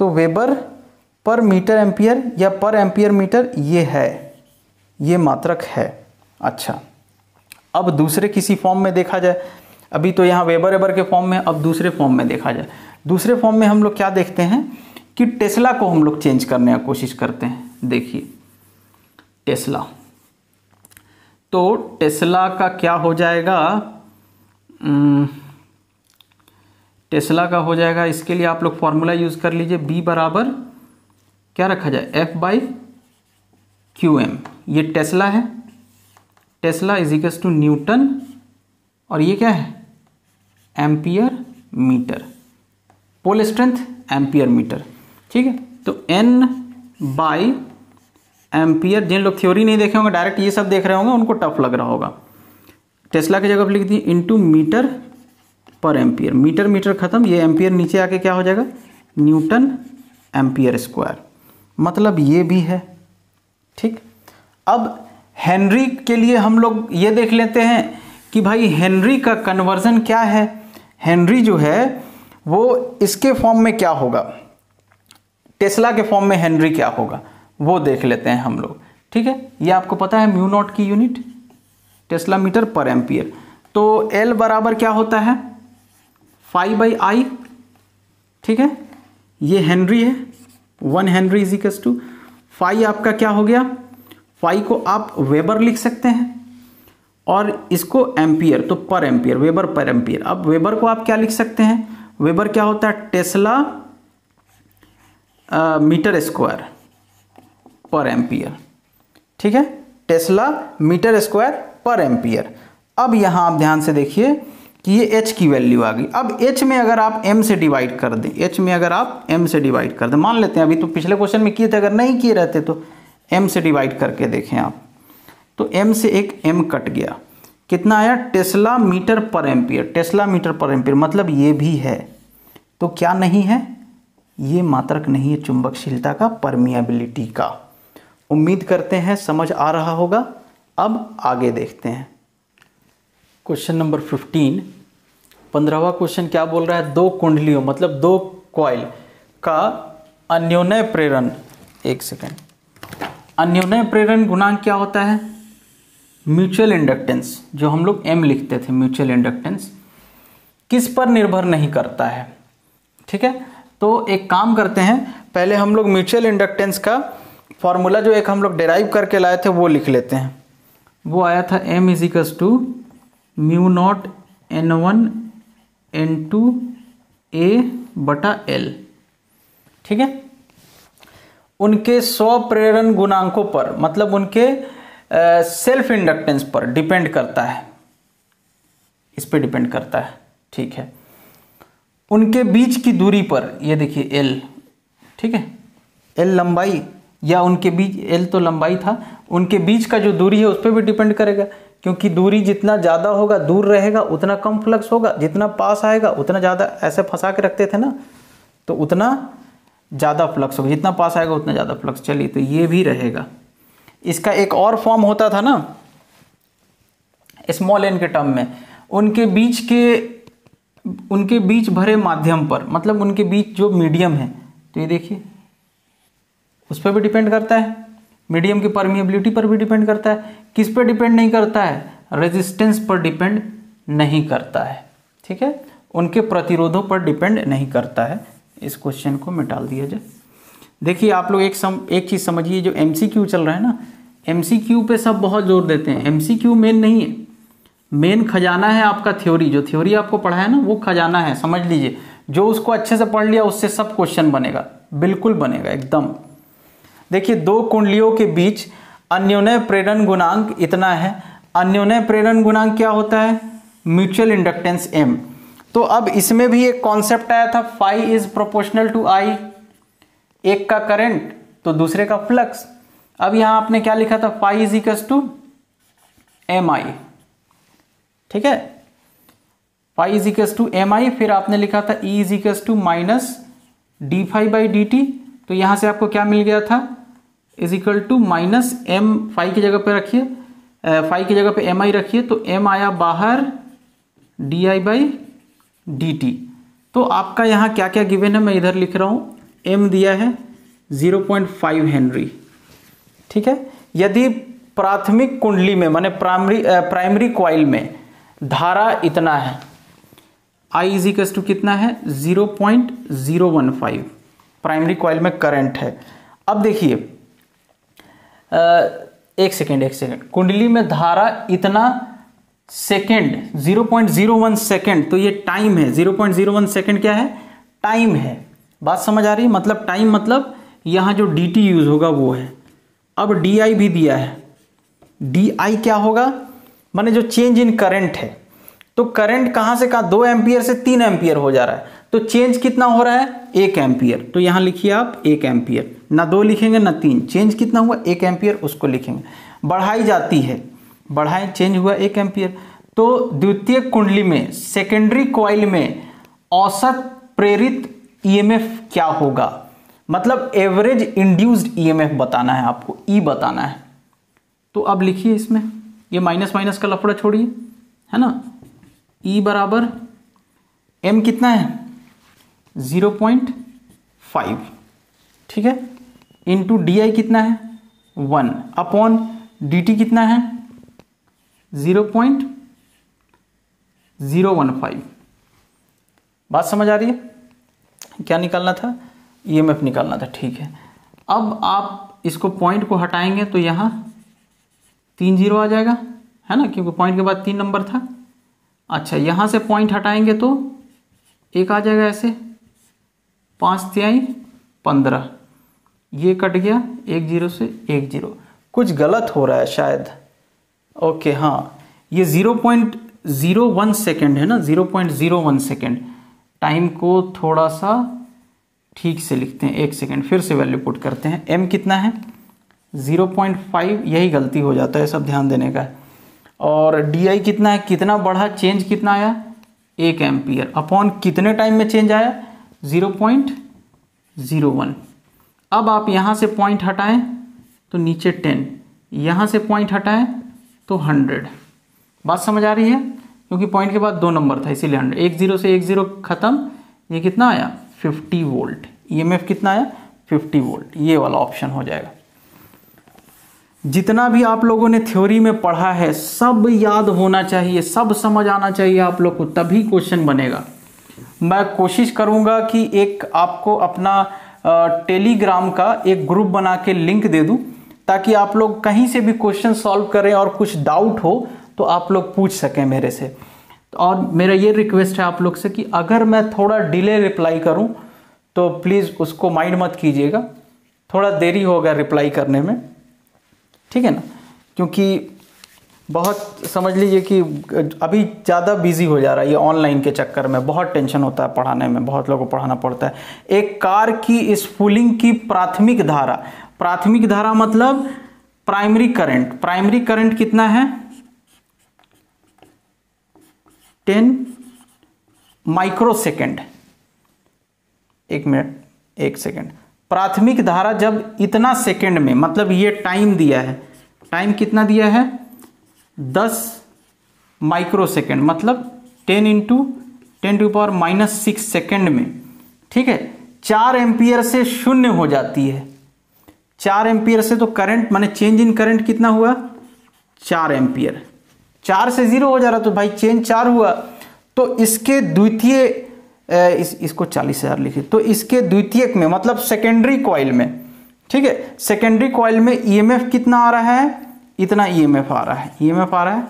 तो वेबर पर मीटर एम्पियर या पर एम्पियर मीटर ये है, ये मात्रक है। अच्छा, अब दूसरे किसी फॉर्म में देखा जाए, अभी तो यहाँ वेबर के फॉर्म में, अब दूसरे फॉर्म में देखा जाए। दूसरे फॉर्म में हम लोग क्या देखते हैं कि टेस्ला को हम लोग चेंज करने की कोशिश करते हैं। देखिए टेस्ला, तो टेस्ला का क्या हो जाएगा, टेस्ला का हो जाएगा, इसके लिए आप लोग फॉर्मूला यूज़ कर लीजिए, B बराबर क्या रखा जाए, F/QM। ये टेस्ला है, tesla is equals to newton, और ये क्या है, ampere metre, pole strength ampere metre. ठीक है, तो N/, एम्पियर, जिन लोग थ्योरी नहीं देखे होंगे डायरेक्ट ये सब देख रहे होंगे उनको टफ लग रहा होगा। टेस्ला की जगह पर लिख दी इंटू मीटर पर एम्पियर, मीटर मीटर खत्म, ये एम्पियर नीचे आके क्या हो जाएगा, न्यूटन एम्पियर स्क्वायर, मतलब ये भी है। ठीक, अब हेनरी के लिए हम लोग ये देख लेते हैं कि भाई हेनरी का कन्वर्जन क्या है। हेनरी जो है वो इसके फॉर्म में क्या होगा, टेस्ला के फॉर्म में हेनरी क्या होगा वो देख लेते हैं हम लोग। ठीक है, ये आपको पता है म्यू नॉट की यूनिट टेस्ला मीटर पर एम्पियर। तो L बराबर क्या होता है, phi/I। ठीक है, ये हेनरी है, 1 henry is equals to phi, आपका क्या हो गया, फाई को आप वेबर लिख सकते हैं और इसको एम्पियर, तो पर एम्पियर, वेबर पर एम्पियर। अब वेबर को आप क्या लिख सकते हैं, वेबर क्या होता है, टेस्ला मीटर स्क्वायर पर एम्पियर। ठीक है, टेस्ला मीटर स्क्वायर पर एम्पियर। अब यहां आप ध्यान से देखिए कि ये h की वैल्यू आ गई। अब h में अगर आप m से डिवाइड कर दें, h में अगर आप m से डिवाइड कर दें, मान लेते हैं अभी तो पिछले क्वेश्चन में किए थे, अगर नहीं किए रहते तो m से डिवाइड करके देखें आप, तो m से एक m कट गया, कितना आया, टेस्ला मीटर पर एम्पियर, टेस्ला मीटर पर एम्पियर, मतलब ये भी है। तो क्या नहीं है, ये मात्रक नहीं है चुंबकशीलता का, परमिएबिलिटी का। उम्मीद करते हैं समझ आ रहा होगा। अब आगे देखते हैं क्वेश्चन नंबर 15। 15वां क्वेश्चन क्या बोल रहा है, दो कुंडलियों मतलब दो कॉइल का अन्योन्य प्रेरण, एक सेकेंड, अन्योन्य प्रेरण गुणांक क्या होता है, म्यूचुअल इंडक्टेंस, जो हम लोग M लिखते थे, म्यूचुअल इंडक्टेंस किस पर निर्भर नहीं करता है। ठीक है, तो एक काम करते हैं, पहले हम लोग म्यूचुअल इंडक्टेंस का फॉर्मूला जो एक हम लोग डेराइव करके लाए थे वो लिख लेते हैं। वो आया था M is equals to mu naught N1 N2 A/L। ठीक है, उनके स्वप्रेरण गुणांकों पर, मतलब उनके सेल्फ इंडक्टेंस पर डिपेंड करता है, इस पे डिपेंड करता है। ठीक है, उनके बीच की दूरी पर, ये देखिए L, ठीक है, L लंबाई, या उनके बीच, L तो लंबाई था, उनके बीच का जो दूरी है उस पर भी डिपेंड करेगा, क्योंकि दूरी जितना ज़्यादा होगा, दूर रहेगा उतना कम फ्लक्स होगा, जितना पास आएगा उतना ज़्यादा, ऐसे फंसा के रखते थे ना, तो उतना ज़्यादा फ्लक्स होगा, जितना पास आएगा उतना ज़्यादा फ्लक्स। चलिए, तो ये भी रहेगा। इसका एक और फॉर्म होता था ना स्मॉल n के टर्म में, उनके बीच भरे माध्यम पर, मतलब उनके बीच जो मीडियम है, तो ये देखिए उस पर भी डिपेंड करता है, मीडियम की परमिएबिलिटी पर भी डिपेंड करता है। किस पर डिपेंड नहीं करता है, रेजिस्टेंस पर डिपेंड नहीं करता है। ठीक है, उनके प्रतिरोधों पर डिपेंड नहीं करता है। इस क्वेश्चन को मिटा दिया जाए। देखिए आप लोग एक चीज़ समझिए, जो MCQ चल रहा है ना, MCQ पे सब बहुत जोर देते हैं। MCQ मेन नहीं है, मेन खजाना है आपका थ्योरी, जो थ्योरी आपको पढ़ा है ना वो खजाना है, समझ लीजिए। जो उसको अच्छे से पढ़ लिया उससे सब क्वेश्चन बनेगा, बिल्कुल बनेगा एकदम। देखिए, दो कुंडलियों के बीच अन्योन्य प्रेरण गुणांक इतना है। अन्योन्य प्रेरण गुणांक क्या होता है, म्यूचुअल इंडक्टेंस M। तो अब इसमें भी एक कॉन्सेप्ट आया था, phi is proportional to I, एक का करंट तो दूसरे का फ्लक्स। अब यहां आपने क्या लिखा था, phi is equals to MI। ठीक है, phi is equal to M I, फिर आपने लिखा था E is equal to minus D phi by D T. तो यहां से आपको क्या मिल गया था, is equal to minus M, phi की जगह पे रखिए, फाई की जगह पे एम आई रखिए, तो एम आया बाहर D I by D T. तो आपका यहाँ क्या क्या गिवन है मैं इधर लिख रहा हूँ। एम दिया है 0.5 हेनरी, ठीक है। यदि प्राथमिक कुंडली में माने प्राइमरी कॉइल में धारा इतना है, आई इज इक्वल टू कितना है 0.015 प्राइमरी कॉइल में करंट है। अब देखिए एक सेकेंड, कुंडली में धारा इतना सेकेंड 0.01 सेकेंड, तो ये टाइम है। 0.01 सेकेंड क्या है, टाइम है। बात समझ आ रही है, मतलब टाइम मतलब यहां जो डी टी यूज होगा वो है। अब डी आई भी दिया है, डी आई क्या होगा, माने जो चेंज इन करंट है। तो करंट कहां से कहां, 2 एम्पियर से 3 एम्पियर हो जा रहा है, तो चेंज कितना हो रहा है 1 एम्पियर। तो यहां लिखिए आप 1 एम्पियर, ना 2 लिखेंगे ना 3, चेंज कितना हुआ 1 एम्पियर, उसको लिखेंगे। बढ़ाई जाती है, बढ़ाएं, चेंज हुआ 1 एम्पियर। तो द्वितीय कुंडली में सेकेंडरी कॉइल में औसत प्रेरित ईएमएफ क्या होगा, मतलब एवरेज इंड्यूस्ड ईएमएफ बताना है आपको, ई बताना है। तो अब लिखिए इसमें, ये माइनस माइनस का लफड़ा छोड़िए, है ना। ई बराबर एम कितना है 0.5, ठीक है, इंटू डी आई कितना है 1 अपॉन डी टी कितना है 0.015। बात समझ आ रही है, क्या निकालना था, ईएमएफ निकालना था, ठीक है। अब आप इसको पॉइंट को हटाएंगे तो यहाँ 3 जीरो आ जाएगा, है ना, क्योंकि पॉइंट के बाद 3 नंबर था। अच्छा, यहाँ से पॉइंट हटाएंगे तो 1 आ जाएगा, ऐसे 5 तिहाई 15, ये कट गया 1 जीरो से 1 जीरो, कुछ गलत हो रहा है शायद। ओके हाँ, ये 0.01 सेकेंड है ना, 0.01 सेकेंड। टाइम को थोड़ा सा ठीक से लिखते हैं, 1 सेकेंड, फिर से वैल्यू पुट करते हैं। एम कितना है 0.5, यही गलती हो जाता है, सब ध्यान देने का है। और डी आई कितना है, कितना बढ़ा, चेंज कितना आया 1 एम्पियर, अपॉन कितने टाइम में चेंज आया 0.01। अब आप यहाँ से पॉइंट हटाएं तो नीचे 10, यहाँ से पॉइंट हटाएं तो 100। बात समझ आ रही है, क्योंकि पॉइंट के बाद 2 नंबर था इसीलिए 100। 1 जीरो से 1 जीरो खत्म, ये कितना आया 50 वोल्ट। ईएमएफ कितना आया 50 वोल्ट, ये वाला ऑप्शन हो जाएगा। जितना भी आप लोगों ने थ्योरी में पढ़ा है सब याद होना चाहिए, सब समझ आना चाहिए आप लोग को, तभी क्वेश्चन बनेगा। मैं कोशिश करूंगा कि एक आपको अपना टेलीग्राम का एक ग्रुप बना के लिंक दे दूं, ताकि आप लोग कहीं से भी क्वेश्चन सॉल्व करें और कुछ डाउट हो तो आप लोग पूछ सकें मेरे से। और मेरा ये रिक्वेस्ट है आप लोग से कि अगर मैं थोड़ा डिले रिप्लाई करूं तो प्लीज़ उसको माइंड मत कीजिएगा, थोड़ा देरी होगा रिप्लाई करने में, ठीक है ना। क्योंकि बहुत समझ लीजिए कि अभी ज़्यादा बिजी हो जा रहा है ये ऑनलाइन के चक्कर में, बहुत टेंशन होता है पढ़ाने में, बहुत लोगों को पढ़ाना पड़ता है। एक कार की स्पूलिंग की प्राथमिक धारा मतलब प्राइमरी करंट कितना है 10 माइक्रोसेकंड। 1 minute 1 second. प्राथमिक धारा जब इतना सेकंड में, मतलब ये टाइम दिया है, टाइम कितना दिया है 10 माइक्रोसेकंड, मतलब 10 इंटू 10⁻⁻6 सेकंड में, ठीक है। 4 एम्पियर से शून्य हो जाती है। 4 एम्पियर से तो करंट माने चेंज इन करंट कितना हुआ 4 एम्पियर। 4 से 0 हो जा रहा तो भाई चेंज 4 हुआ। तो इसके द्वितीय इसको 40,000 लिखिए। तो इसके द्वितीयक में मतलब सेकेंडरी कॉइल में, ठीक है, सेकेंडरी कॉइल में ईएमएफ कितना आ रहा है, इतना ईएमएफ आ रहा है। ईएमएफ आ रहा है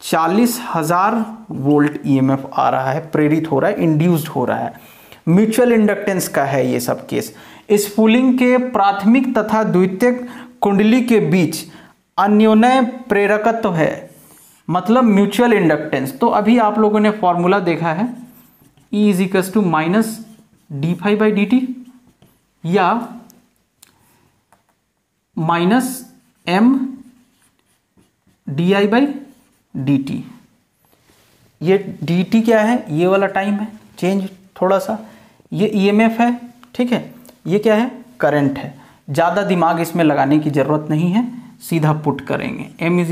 40,000 वोल्ट ईएमएफ आ रहा है, प्रेरित हो रहा है, इंड्यूस्ड हो रहा है। म्यूचुअल इंडक्टेंस का है ये सब केस। स्पूलिंग के प्राथमिक तथा द्वितीयक कुंडली के बीच अन्योन्य प्रेरकत्व है, मतलब म्यूचुअल इंडक्टेंस। तो अभी आप लोगों ने फॉर्मूला देखा है, E is equal to minus D phi by D t या minus M d I by D t. ये dt क्या है, ये वाला टाइम है चेंज थोड़ा सा, ये EMF है, ठीक है, ये क्या है, करंट है। ज़्यादा दिमाग इसमें लगाने की ज़रूरत नहीं है, सीधा पुट करेंगे m =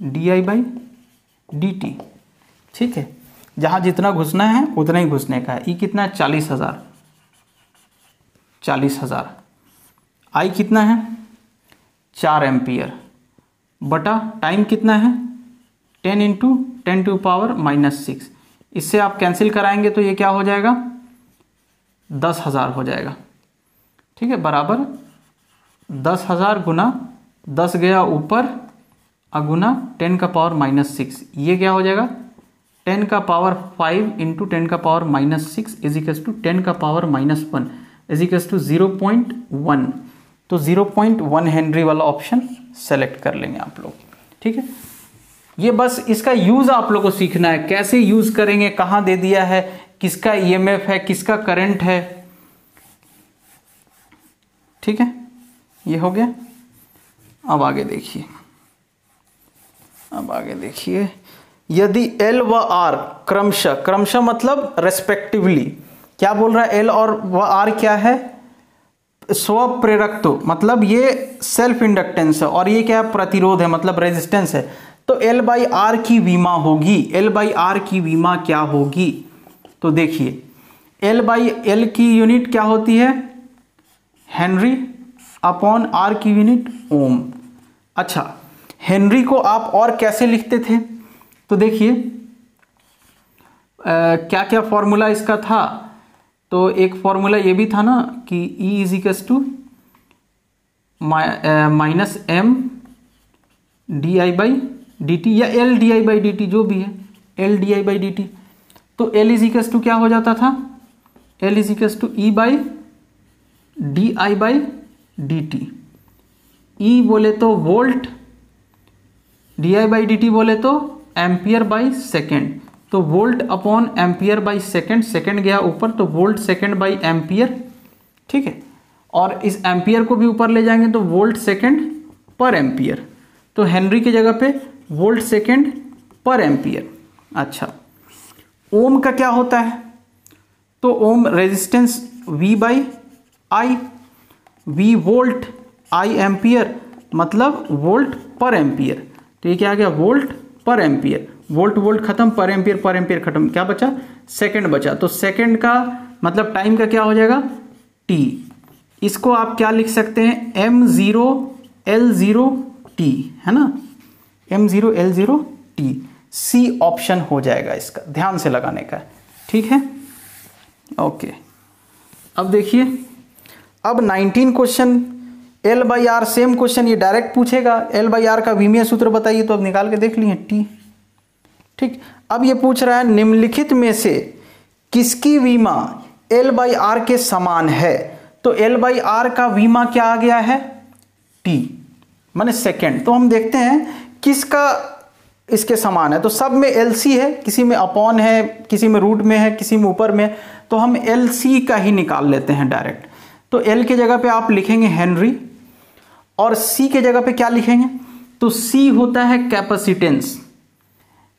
E/di/dt, ठीक है। जहाँ जितना घुसना है उतना ही घुसने का है। E कितना है, 40,000 I कितना है, 4 एम्पियर बटा टाइम कितना है, 10 × 10⁻⁻⁶। इससे आप कैंसिल कराएंगे तो ये क्या हो जाएगा, 10,000 हो जाएगा, ठीक है, बराबर 10,000 गुना 10 गया ऊपर अगुना 10⁻⁻�6। ये क्या हो जाएगा, 10⁵ × 10⁻⁻6 = 10⁻⁻1 = 0.1। तो 0.1 हेनरी वाला ऑप्शन सेलेक्ट कर लेंगे आप लोग, ठीक है। ये बस इसका यूज़ आप लोग को सीखना है, कैसे यूज़ करेंगे, कहाँ दे दिया है, किसका EMF है, किसका करंट है, ठीक है। ये हो गया। अब आगे देखिए, यदि L व R क्रमशः मतलब रेस्पेक्टिवली, क्या बोल रहा है, L और व R क्या है, स्वप्रेरकत्व, मतलब ये सेल्फ इंडक्टेंस है और ये क्या प्रतिरोध है, मतलब रेजिस्टेंस है। तो L/R की विमा होगी, L/R की विमा क्या होगी, तो देखिए L/L की यूनिट क्या होती है, हेनरी, अपॉन R की यूनिट ओम। अच्छा, हेनरी को आप और कैसे लिखते थे, तो देखिए क्या क्या फॉर्मूला इसका था, तो एक फॉर्मूला ये भी था ना कि E = -m di/dt या L di/dt, जो भी है L di/dt। तो L = क्या हो जाता था, L = E/di/dt। E बोले तो वोल्ट, di/dt बोले तो एम्पियर/सेकेंड, तो वोल्ट अपॉन एम्पियर/सेकेंड, सेकेंड गया ऊपर तो वोल्ट सेकेंड/एम्पियर, ठीक है। और इस एम्पियर को भी ऊपर ले जाएंगे तो वोल्ट सेकेंड पर एम्पियर, तो हेनरी की जगह पे वोल्ट सेकेंड पर एम्पियर। अच्छा, ओम का क्या होता है, तो ohm resistance V/I, V volt, I ampere, मतलब वोल्ट पर एम्पियर। तो ये क्या आ गया, वोल्ट पर एम्पियर, वोल्ट खत्म, पर एम्पियर खत्म, क्या बचा, सेकंड बचा। तो सेकंड का मतलब टाइम का क्या हो जाएगा, T। इसको आप क्या लिख सकते हैं, M0L0T, है ना, M0L0T। C ऑप्शन हो जाएगा इसका, ध्यान से लगाने का, ठीक है, ओके। अब देखिए, अब 19 क्वेश्चन L/R, सेम क्वेश्चन, ये डायरेक्ट पूछेगा L/R का विमीय सूत्र बताइए, तो अब निकाल के देख लिए T, ठीक। अब ये पूछ रहा है निम्नलिखित में से किसकी विमा L/R के समान है, तो L/R का विमा क्या आ गया है, T माने सेकेंड। तो हम देखते हैं किसका इसके समान है, तो सब में LC है, किसी में अपॉन है, किसी में रूट में है, किसी में ऊपर में, तो हम LC का ही निकाल लेते हैं डायरेक्ट। तो L के जगह पे आप लिखेंगे हेनरी और C के जगह पे क्या लिखेंगे, तो C होता है कैपेसिटेंस,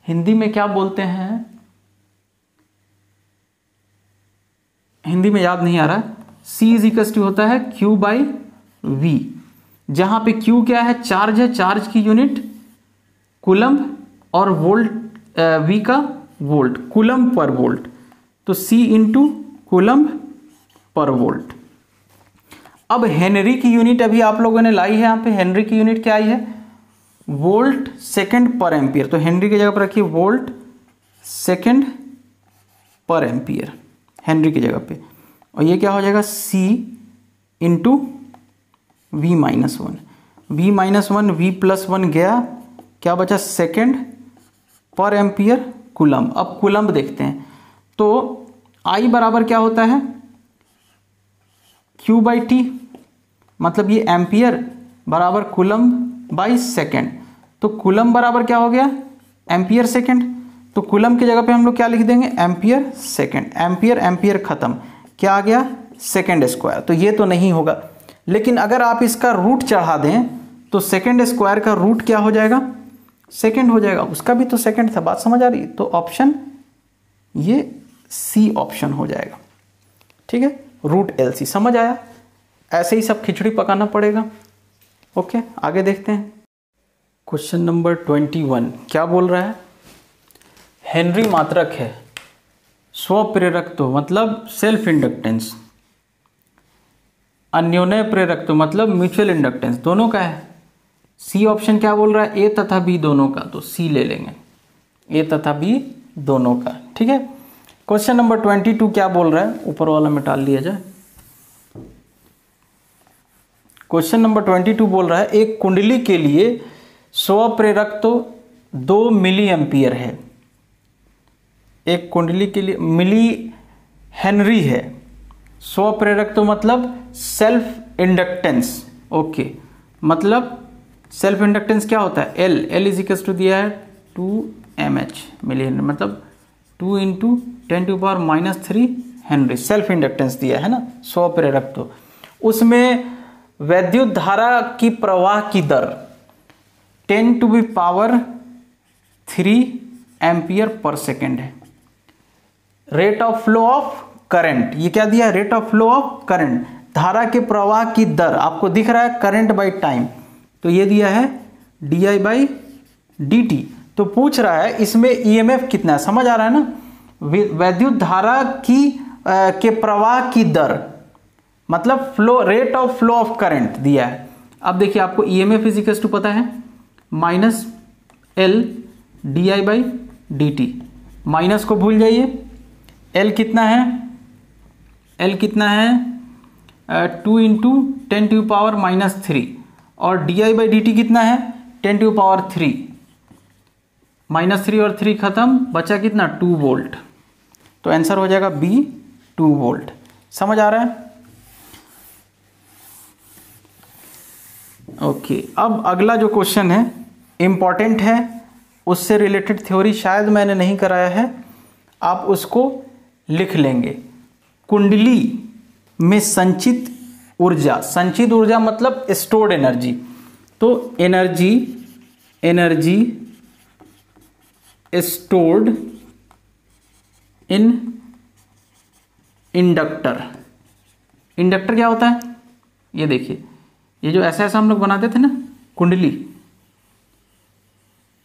हिंदी में क्या बोलते हैं, हिंदी में याद नहीं आ रहा। C = होता है Q/V, जहां पे Q क्या है, चार्ज है, चार्ज की यूनिट कूलम्ब, और वोल्ट V का वोल्ट, कूलम्ब पर वोल्ट, तो C × कूलम्ब पर वोल्ट। अब हेनरी की यूनिट अभी आप लोगों ने लाई है, यहाँ पे हेनरी की यूनिट क्या आई है, वोल्ट सेकंड पर एम्पियर, तो हेनरी की जगह पर रखिए वोल्ट सेकंड पर एम्पियर, हेनरी की जगह पे, और ये क्या हो जाएगा, C × V-1, V-1 V+1 गया, क्या बचा, सेकंड पर एम्पियर कूलम्ब। अब कूलम्ब देखते हैं, तो I बराबर क्या होता है, Q/T, मतलब ये एम्पियर बराबर कूलम्ब/सेकेंड, तो कूलम्ब बराबर क्या हो गया, एम्पियर सेकेंड, तो कूलम्ब की जगह पे हम लोग क्या लिख देंगे, एम्पियर सेकेंड, एम्पियर खत्म, क्या आ गया, सेकेंड स्क्वायर। तो ये तो नहीं होगा, लेकिन अगर आप इसका रूट चढ़ा दें तो सेकेंड स्क्वायर का रूट क्या हो जाएगा, सेकंड हो जाएगा, उसका भी तो सेकंड था। बात समझ आ रही? तो ऑप्शन ये सी ऑप्शन हो जाएगा। ठीक है, रूट LC। समझ आया? ऐसे ही सब खिचड़ी पकाना पड़ेगा। ओके, आगे देखते हैं। क्वेश्चन नंबर 21 क्या बोल रहा है? हेनरी मात्रक है, स्वप्रेरकत्व मतलब सेल्फ इंडक्टेंस, अन्योन्य प्रेरकत्व मतलब म्यूचुअल इंडक्टेंस, दोनों का है। सी ऑप्शन क्या बोल रहा है? ए तथा बी दोनों का, तो सी ले लेंगे, ए तथा बी दोनों का। ठीक है, क्वेश्चन नंबर 22 क्या बोल रहा है? ऊपर वाला में टाल लिया जाए। क्वेश्चन नंबर 22 बोल रहा है एक कुंडली के लिए स्वप्रेरकत्व 2 मिली एम्पियर है। एक कुंडली के लिए मिली हेनरी है, स्वप्रेरकत्व मतलब सेल्फ इंडक्टेंस। ओके, मतलब सेल्फ इंडक्टेंस क्या होता है? एल इज इक्वल टू दिया है 2mH मिली हेनरी, मतलब 2 × 10⁻³ हेनरी सेल्फ इंडक्टेंस दिया है ना, स्वप्रेरकत्व। उसमें वैद्युत धारा की प्रवाह की दर 10⁻³ एम्पियर पर सेकेंड है। Rate of flow of current, ये क्या दिया है? Rate of flow of current, धारा के प्रवाह की दर आपको दिख रहा है करंट बाई टाइम, तो ये दिया है di/dt। तो पूछ रहा है इसमें EMF कितना है, समझ आ रहा है ना? वैद्युत धारा की के प्रवाह की दर मतलब flow, rate of flow of current दिया है। अब देखिए आपको EMF इज इक्वल टू पता है -L di/dt, माइनस को भूल जाइए। L कितना है? L कितना है? 2 × 10⁻³ और di/dt कितना है? 10⁻³ -3 और 3 खत्म, बचा कितना? 2 वोल्ट। तो आंसर हो जाएगा B 2 वोल्ट। समझ आ रहा है? ओके, अब अगला जो क्वेश्चन है इम्पॉर्टेंट है, उससे रिलेटेड थ्योरी शायद मैंने नहीं कराया है, आप उसको लिख लेंगे। कुंडली में संचित ऊर्जा मतलब स्टोर्ड एनर्जी, तो energy stored in inductor. Inductor क्या होता है? ये देखिए, ये जो ऐसा हम लोग बनाते थे ना कुंडली,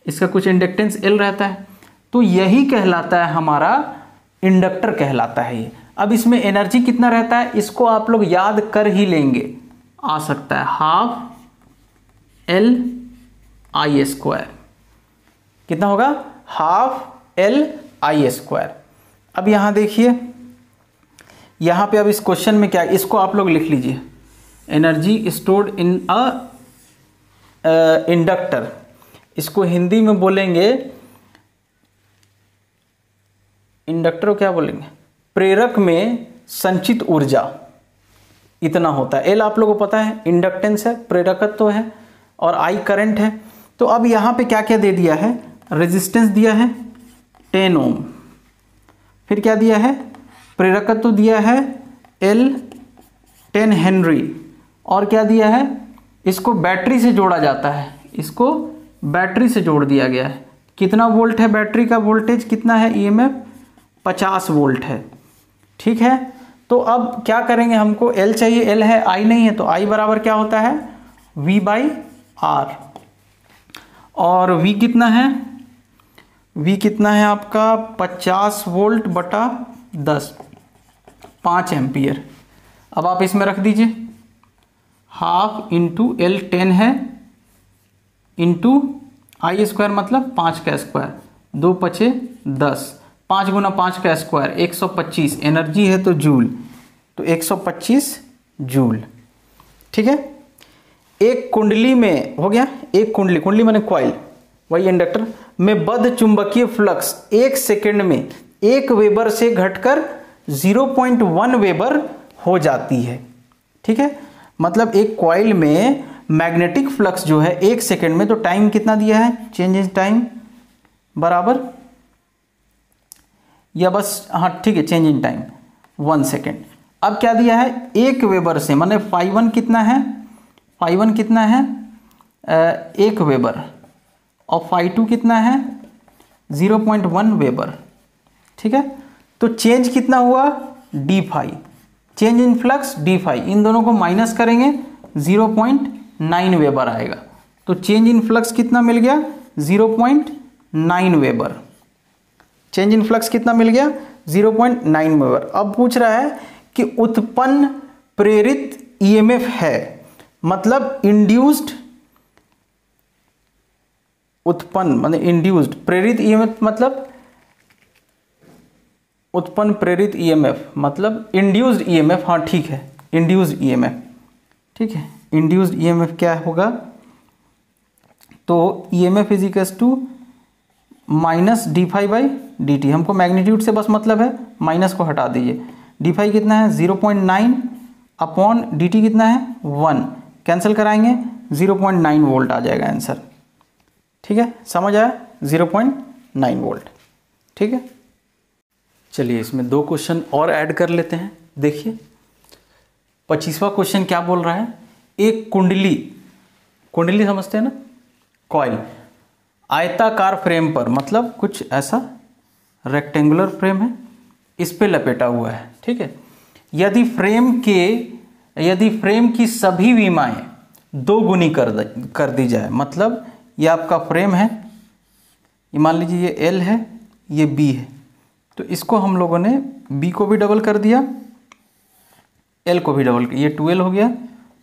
इसका कुछ इंडक्टेंस L रहता है, तो यही कहलाता है हमारा इंडक्टर कहलाता है ये। अब इसमें एनर्जी कितना रहता है इसको आप लोग याद कर ही लेंगे, आ सकता है 12LI²। कितना होगा? 12LI²। अब यहां देखिए, यहां पे अब इस क्वेश्चन में क्या, इसको आप लोग लिख लीजिए, energy stored in a inductor, इसको हिंदी में बोलेंगे इंडक्टर को क्या बोलेंगे? प्रेरक में संचित ऊर्जा इतना होता है। एल आप लोगों को पता है इंडक्टेंस है, प्रेरकत्व है, और आई करंट है। तो अब यहां पे क्या क्या दे दिया है? रेजिस्टेंस दिया है 10 ओम, फिर क्या दिया है? प्रेरकत्व दिया है L 10 हेनरी, और क्या दिया है? इसको बैटरी से जोड़ा जाता है, इसको बैटरी से जोड़ दिया गया है। कितना वोल्ट है बैटरी का वोल्टेज? कितना है? EMF 50 वोल्ट है। ठीक है, तो अब क्या करेंगे? हमको L चाहिए, L है, I नहीं है, तो I बराबर क्या होता है? V/R। और V कितना है? V कितना है आपका? 50 वोल्ट बटा 10, 5 एम्पियर। अब आप इसमें रख दीजिए, 12 × L 10 है इंटू I² मतलब 5 का स्क्वायर, 2 × 10, 5 × 5 का स्क्वायर 125, एनर्जी है तो जूल, तो 125 जूल। ठीक है, एक कुंडली में हो गया, एक कुंडली माने कॉइल, वही इंडक्टर में बद्ध चुंबकीय फ्लक्स 1 सेकंड में 1 वेबर से घटकर 0.1 वेबर हो जाती है। ठीक है, मतलब एक कॉइल में मैग्नेटिक फ्लक्स जो है 1 सेकंड में, तो टाइम कितना दिया है? चेंज इन टाइम बराबर, या बस, हाँ ठीक है, चेंज इन टाइम 1 सेकंड। अब क्या दिया है? 1 वेबर से, माने φ1 कितना है? φ1 कितना है? 1 वेबर, और φ2 कितना है 0.1 वेबर, ठीक है। तो चेंज कितना हुआ d phi, change in flux d phi, इन दोनों को माइनस करेंगे 0.9 वेबर आएगा। तो चेंज इन फ्लक्स कितना मिल गया 0.9 वेबर, चेंज इन फ्लक्स कितना मिल गया 0.9 वेबर। अब पूछ रहा है कि उत्पन्न प्रेरित ईएमएफ है, मतलब इंड्यूस्ड, उत्पन्न मतलब इंड्यूस्ड, प्रेरित ईएमएफ मतलब उत्पन्न प्रेरित ईएमएफ मतलब इंड्यूस्ड ईएमएफ, हाँ ठीक है, इंड्यूस्ड ईएमएफ, ठीक है। इंड्यूस्ड ईएमएफ क्या होगा, तो EMF is equals to minus D phi by D T, हमको मैग्नीट्यूड से बस मतलब है, माइनस को हटा दीजिए। डी फाई कितना है 0.9 अपॉन डी टी कितना है 1, कैंसिल कराएंगे 0.9 वोल्ट आ जाएगा आंसर, ठीक है, समझ आया 0.9 वोल्ट, ठीक है। चलिए इसमें 2 क्वेश्चन और ऐड कर लेते हैं। देखिए 25वां क्वेश्चन क्या बोल रहा है, एक कुंडली, कुंडली समझते हैं ना, कॉइल, आयताकार फ्रेम पर, मतलब कुछ ऐसा रेक्टेंगुलर फ्रेम है, इस पे लपेटा हुआ है, ठीक है। यदि फ्रेम की सभी विमाएं 2 गुनी कर दी जाए, मतलब ये आपका फ्रेम है, ये मान लीजिए ये L है, ये B है, तो इसको हम लोगों ने B को भी डबल कर दिया, L को भी डबल, ये 2L हो गया,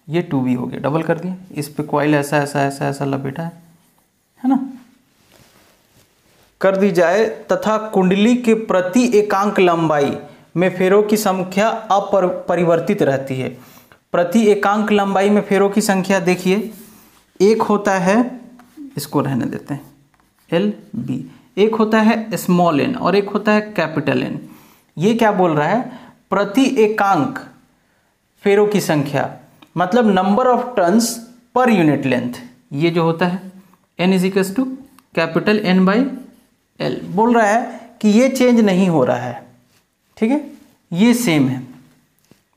ये 2B हो गया, डबल कर दिया, इस पे कॉइल ऐसा ऐसा ऐसा ऐसा लपेटा है ना, कर दी जाए, तथा कुंडली के प्रति एकांक लंबाई में फेरों की संख्या अपरिवर्तित रहती है। प्रति एकांक लंबाई में फेरों की संख्या देखिए, एक होता है, इसको रहने देते हैं एल बी, एक होता है स्मॉल एन और एक होता है कैपिटल एन। ये क्या बोल रहा है, प्रति एकांक फेरों की संख्या मतलब नंबर ऑफ टर्न्स पर यूनिट लेंथ, ये जो होता है N is equals to capital N by L. बोल रहा है कि ये चेंज नहीं हो रहा है, ठीक है, ये सेम है,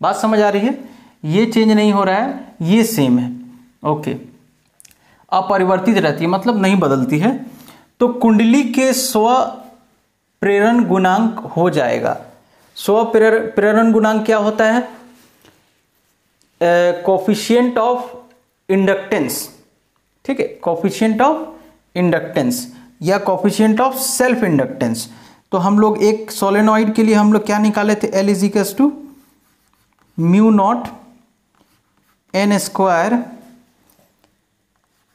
बात समझ आ रही है, ये चेंज नहीं हो रहा है, ये सेम है, ओके। अपरिवर्तित रहती है मतलब नहीं बदलती है, तो कुंडली के स्व प्रेरण गुणांक हो जाएगा। स्व प्रेरण गुणांक क्या होता है, कोफिशिएंट ऑफ इंडक्टेंस, ठीक है, कोफिशिएंट ऑफ इंडक्टेंस या कोफिशिएंट ऑफ सेल्फ इंडक्टेंस। तो हम लोग एक सोलेनॉइड के लिए हम लोग क्या निकाले थे, L is equals to mu naught N square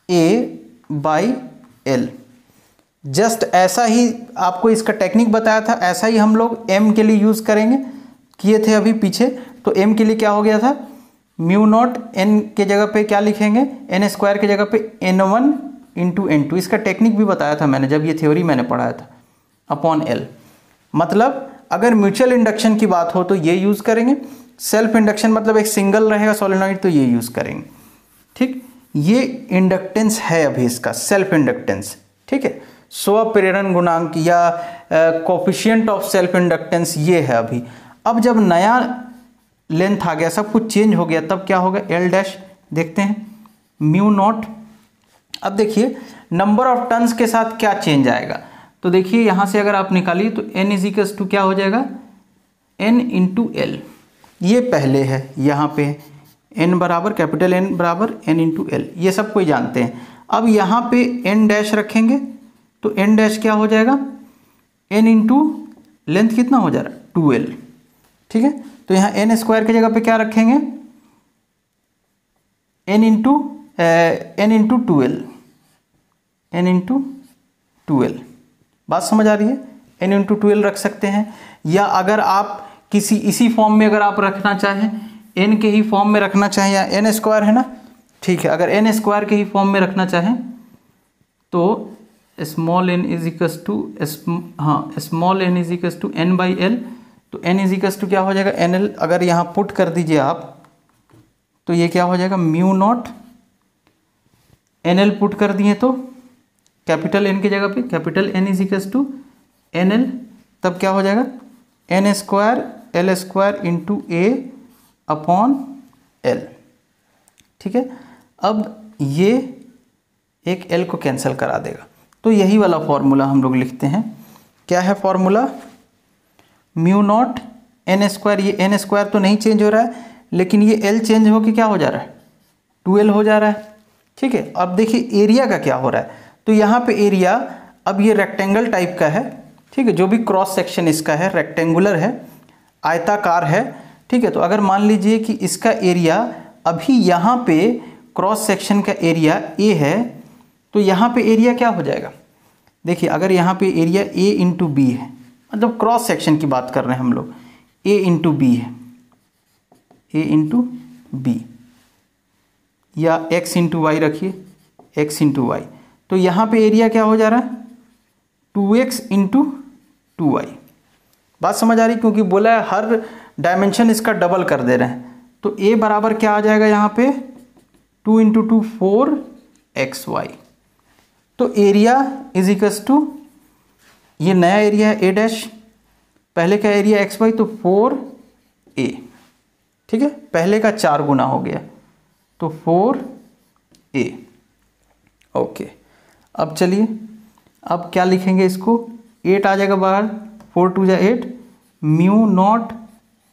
A by L. Just ऐसा ही आपको इसका टेक्निक बताया था, ऐसा ही हम लोग M के लिए यूज करेंगे, किए थे अभी पीछे। तो M के लिए क्या हो गया था, म्यू नॉट N के जगह पे क्या लिखेंगे, एन स्क्वायर के जगह पे N1 इंटू N2, इसका टेक्निक भी बताया था मैंने जब ये थ्योरी मैंने पढ़ाया था, अपॉन L। मतलब अगर म्यूचुअल इंडक्शन की बात हो तो ये यूज़ करेंगे, सेल्फ इंडक्शन मतलब एक सिंगल रहेगा सोलेनॉइड तो ये यूज़ करेंगे, ठीक। ये इंडक्टेंस है अभी इसका, सेल्फ इंडक्टेंस, ठीक है। स्व प्रेरण गुणांक या कोफिशिएंट ऑफ सेल्फ इंडक्टेंस ये है अभी। अब जब नया लेंथ आ गया, सब कुछ चेंज हो गया, तब क्या होगा, L डैश देखते हैं, म्यू नॉट। अब देखिए नंबर ऑफ टर्न्स के साथ क्या चेंज आएगा, तो देखिए यहाँ से अगर आप निकालिए तो n इज इक्वल्स टू क्या हो जाएगा, n इंटू एल, ये पहले है, यहाँ पे n बराबर कैपिटल N बराबर n इंटू एल, ये सब कोई जानते हैं। अब यहाँ पे n डैश रखेंगे तो n डैश क्या हो जाएगा, n इंटू लेंथ कितना हो जा रहा है 2L, ठीक है। तो यहाँ n स्क्वायर की जगह पे क्या रखेंगे, n into 2L, n into 2L, बात समझ आ रही है, n इंटू 2L रख सकते हैं। या अगर आप किसी इसी फॉर्म में अगर आप रखना चाहें, n के ही फॉर्म में रखना चाहें, या n स्क्वायर है ना, ठीक है, अगर n स्क्वायर के ही फॉर्म में रखना चाहें तो small n is equals to, हाँ small n is equals to n by L, तो n इज इक्वल्स टू क्या हो जाएगा NL। अगर यहाँ पुट कर दीजिए आप तो ये क्या हो जाएगा, म्यू नॉट NL पुट कर दिए तो कैपिटल N की जगह पे capital N is equals to NL, तब क्या हो जाएगा n square L square into A upon L, ठीक है। अब ये एक L को कैंसिल करा देगा, तो यही वाला फॉर्मूला हम लोग लिखते हैं। क्या है formula? Mu naught N square. ये एन स्क्वायर तो नहीं चेंज हो रहा है, लेकिन ये एल चेंज होके क्या हो जा रहा है? 2l हो जा रहा है। ठीक है, अब देखिए एरिया का क्या हो रहा है। तो यहाँ पे एरिया, अब ये रेक्टेंगल टाइप का है। ठीक है, जो भी क्रॉस सेक्शन इसका है रेक्टेंगुलर है, आयताकार है। ठीक है, तो अगर मान लीजिए कि इसका एरिया अभी यहाँ पे क्रॉस सेक्शन का एरिया ए है, तो यहाँ पे एरिया क्या हो जाएगा? देखिए अगर यहाँ पे एरिया a इंटू बी है, मतलब क्रॉस सेक्शन की बात कर रहे हैं हम लोग, a इंटू बी है, a इंटू बी, या x इंटू वाई रखिए, x इंटू वाई, तो यहाँ पे एरिया क्या हो जा रहा है? 2x into 2y। बात समझ आ रही? क्योंकि बोला है हर डायमेंशन इसका डबल कर दे रहे हैं, तो a बराबर क्या आ जाएगा यहाँ पे? 2 इंटू 2 4xy। तो एरिया इज इक्वल्स टू, ये नया एरिया है a डैश, पहले का एरिया xy, तो 4a। ठीक है, पहले का 4 गुना हो गया, तो 4a। ओके, अब चलिए, अब क्या लिखेंगे इसको? 8 आ जाएगा बाहर, 4 2 8, mu naught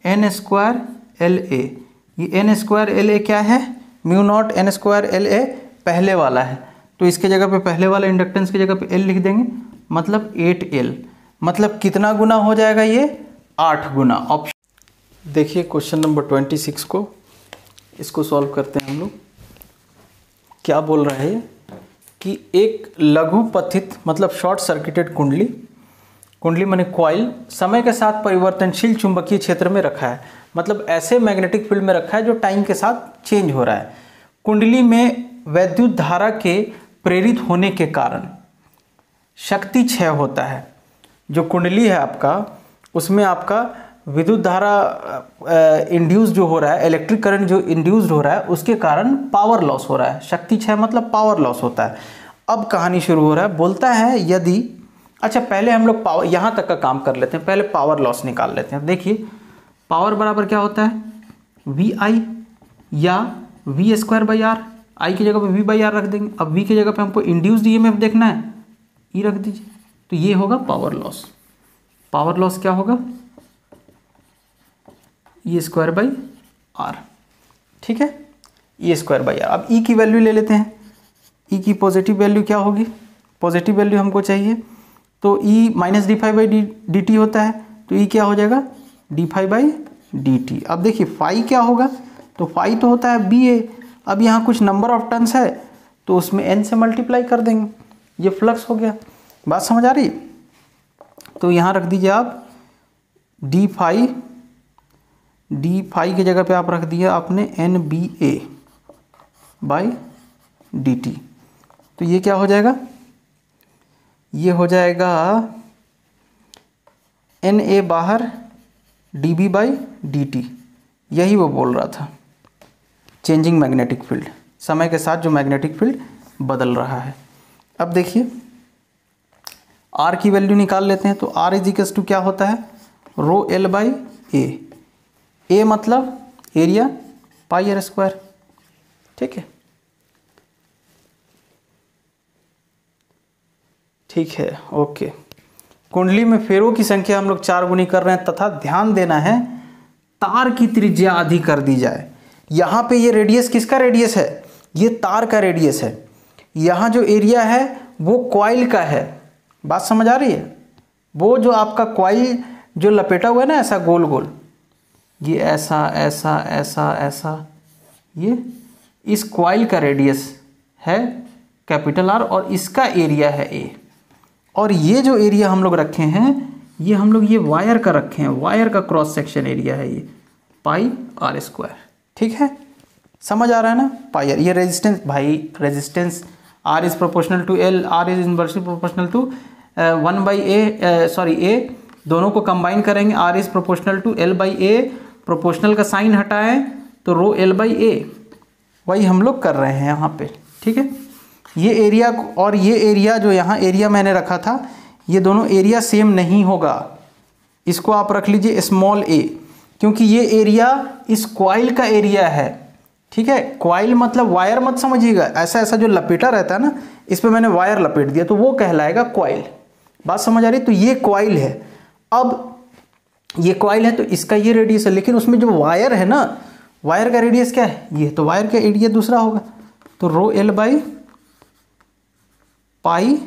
N square L A. ये एन स्क्वायर एल ए क्या है? Mu naught N square L A पहले वाला है, तो इसके जगह पे पहले वाला इंडक्टेंस की जगह पे एल लिख देंगे, मतलब 8l। मतलब कितना गुना हो जाएगा ये? 8 गुना। ऑप्शन देखिए क्वेश्चन नंबर 26 को, इसको सॉल्व करते हैं हम लोग। क्या बोल रहा है कि एक लघु पथित मतलब शॉर्ट सर्किटेड कुंडली, कुंडली माने कॉइल, समय के साथ परिवर्तनशील चुंबकीय क्षेत्र में रखा है। मतलब ऐसे मैग्नेटिक फील्ड में रखा है जो टाइम के साथ चेंज हो रहा है। कुंडली में वैद्युत धारा के प्रेरित होने के कारण शक्ति क्षय होता है। जो कुंडली है आपका, उसमें आपका विद्युत धारा इंड्यूस जो हो रहा है, इलेक्ट्रिक करंट जो इंड्यूस्ड हो रहा है, उसके कारण पावर लॉस हो रहा है। शक्ति क्षय मतलब पावर लॉस होता है। अब कहानी शुरू हो रहा है, बोलता है यदि, अच्छा पहले हम लोग पावर, यहाँ तक का काम कर लेते हैं, पहले पावर लॉस निकाल लेते हैं। देखिए पावर बराबर क्या होता है? वी आई या वी स्क्वायर बाई आर। आई की जगह पे वी बाई आर रख देंगे। अब वी की जगह पे हमको इंड्यूस्ड ईएमएफ देखना है, ई रख दीजिए, तो ये होगा पावर लॉस। पावर लॉस क्या होगा? E square by are. ठीक है, ई स्क्वायर बाई आर। अब ई की वैल्यू ले लेते हैं। ई की पॉजिटिव वैल्यू क्या होगी? पॉजिटिव वैल्यू हमको चाहिए, तो E minus D phi by D T होता है, तो ई क्या हो जाएगा? D phi by D t. अब देखिए फाई क्या होगा? तो फाई तो होता है बी ए। अब यहाँ कुछ नंबर ऑफ टर्न्स है, तो उसमें एन से मल्टीप्लाई कर देंगे, ये फ्लक्स हो गया। बात समझ आ रही? तो यहाँ रख दीजिए आप डी फाई की जगह पे आप रख दिया आपने N B A by D T. तो ये क्या हो जाएगा? ये हो जाएगा एन ए बाहर D B by D T. यही वो बोल रहा था, चेंजिंग मैग्नेटिक फील्ड, समय के साथ जो मैग्नेटिक फील्ड बदल रहा है। अब देखिए आर की वैल्यू निकाल लेते हैं, तो आर इज इक्वल्स टू क्या होता है? रो एल बाई ए। ए मतलब एरिया पाई आर स्क्वायर। ठीक है, ठीक है, ओके। कुंडली में फेरों की संख्या हम लोग 4 गुनी कर रहे हैं, तथा ध्यान देना है तार की त्रिज्या आधी कर दी जाए। यहाँ पे ये रेडियस किसका रेडियस है? ये तार का रेडियस है। यहाँ जो एरिया है वो कॉइल का है। बात समझ आ रही है? वो जो आपका कॉइल जो लपेटा हुआ है ना ऐसा गोल गोल, ये ऐसा ऐसा ऐसा ऐसा, ये इस कॉइल का रेडियस है कैपिटल आर, और इसका एरिया है ए। और ये जो एरिया हम लोग रखे हैं, ये हम लोग ये वायर का रखे हैं, वायर का क्रॉस सेक्शन एरिया है ये पाई आर स्क्वायर। ठीक है, समझ आ रहा है ना? Pi R. ये रेजिस्टेंस भाई, resistance R is proportional to L, R is inversely proportional to 1 by A, sorry A, दोनों को कंबाइन करेंगे, R is proportional to L by A. Proportional का साइन हटाएं तो रो एल बाई ए, वही हम लोग कर रहे हैं यहाँ पे। ठीक है, ये एरिया और ये एरिया जो यहाँ एरिया मैंने रखा था, ये दोनों एरिया सेम नहीं होगा। इसको आप रख लीजिए स्मॉल ए, क्योंकि ये एरिया इस कॉइल का एरिया है, ठीक है। कॉइल मतलब वायर मत समझिएगा, ऐसा ऐसा जो लपेटा रहता है ना, इस पे मैंने वायर लपेट दिया तो वो कहलाएगा कॉइल। बात समझ आ रही? तो ये कॉइल है। अब ये कॉइल है तो इसका ये रेडियस है, लेकिन उसमें जो वायर है ना, वायर का रेडियस क्या है? ये। तो वायर का एरिया दूसरा होगा, तो rho L by pi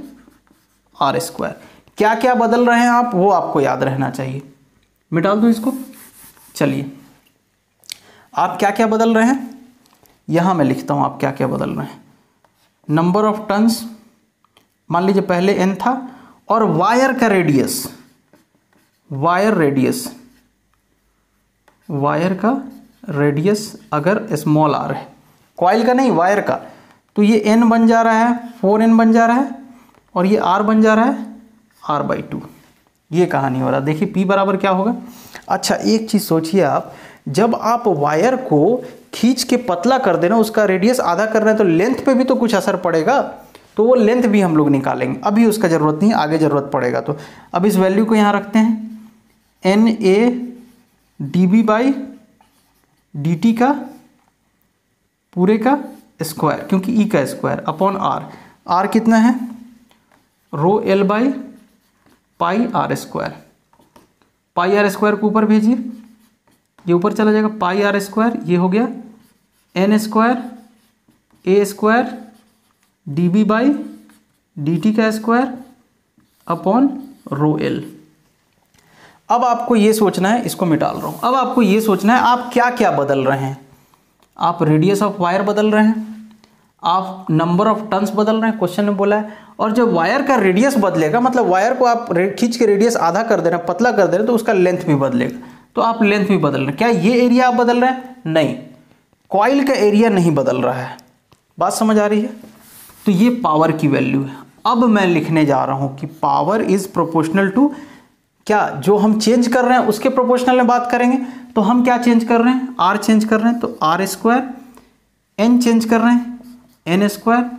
R square. क्या क्या बदल रहे हैं आप, वो आपको याद रहना चाहिए। मैं डाल दूं इसको, चलिए आप क्या क्या बदल रहे हैं यहां मैं लिखता हूं, आप क्या क्या बदल रहे हैं। नंबर ऑफ टर्न्स, मान लीजिए पहले n था, और वायर का रेडियस, वायर रेडियस अगर स्मॉल आर है, कॉइल का नहीं वायर का, तो ये n बन जा रहा है 4n बन जा रहा है, और ये r बन जा रहा है r/2। ये कहानी हो रहा है। देखिए p बराबर क्या होगा। अच्छा एक चीज़ सोचिए आप, जब आप वायर को खींच के पतला कर देना, उसका रेडियस आधा कर रहे हैं, तो लेंथ पे भी तो कुछ असर पड़ेगा, तो वो लेंथ भी हम लोग निकालेंगे। अभी उसका ज़रूरत नहीं, आगे ज़रूरत पड़ेगा। तो अब इस वैल्यू को यहाँ रखते हैं, NA/dB/dt का पूरे का स्क्वायर, क्योंकि ई का स्क्वायर अपॉन आर कितना है, rho L by pi R square. Pi R square को ऊपर भेजिए, ये ऊपर चला जाएगा, पाई आर स्क्वायर, ये हो गया n square a square dB/dt का स्क्वायर अपॉन रो एल। अब आपको ये सोचना है, इसको मैं डाल रहा हूँ, अब आपको ये सोचना है आप क्या क्या बदल रहे हैं। आप रेडियस ऑफ वायर बदल रहे हैं, आप नंबर ऑफ टर्न्स बदल रहे हैं, क्वेश्चन में बोला है। और जब वायर का रेडियस बदलेगा, मतलब वायर को आप खींच के रेडियस आधा कर दे रहे हैं, पतला कर दे रहे हैं, तो उसका लेंथ भी बदलेगा। तो आप लेंथ भी बदल रहे हैं। क्या ये एरिया आप बदल रहे हैं? नहीं, कॉइल का एरिया नहीं बदल रहा है। बात समझ आ रही है? तो ये पावर की वैल्यू है। अब मैं लिखने जा रहा हूं कि पावर इज प्रोपोर्शनल टू, क्या जो हम चेंज कर रहे हैं उसके प्रोपोर्शनल में बात करेंगे। तो हम क्या चेंज कर रहे हैं? आर चेंज कर रहे हैं, तो आर स्क्वायर। एन चेंज कर रहे हैं, एन स्क्वायर।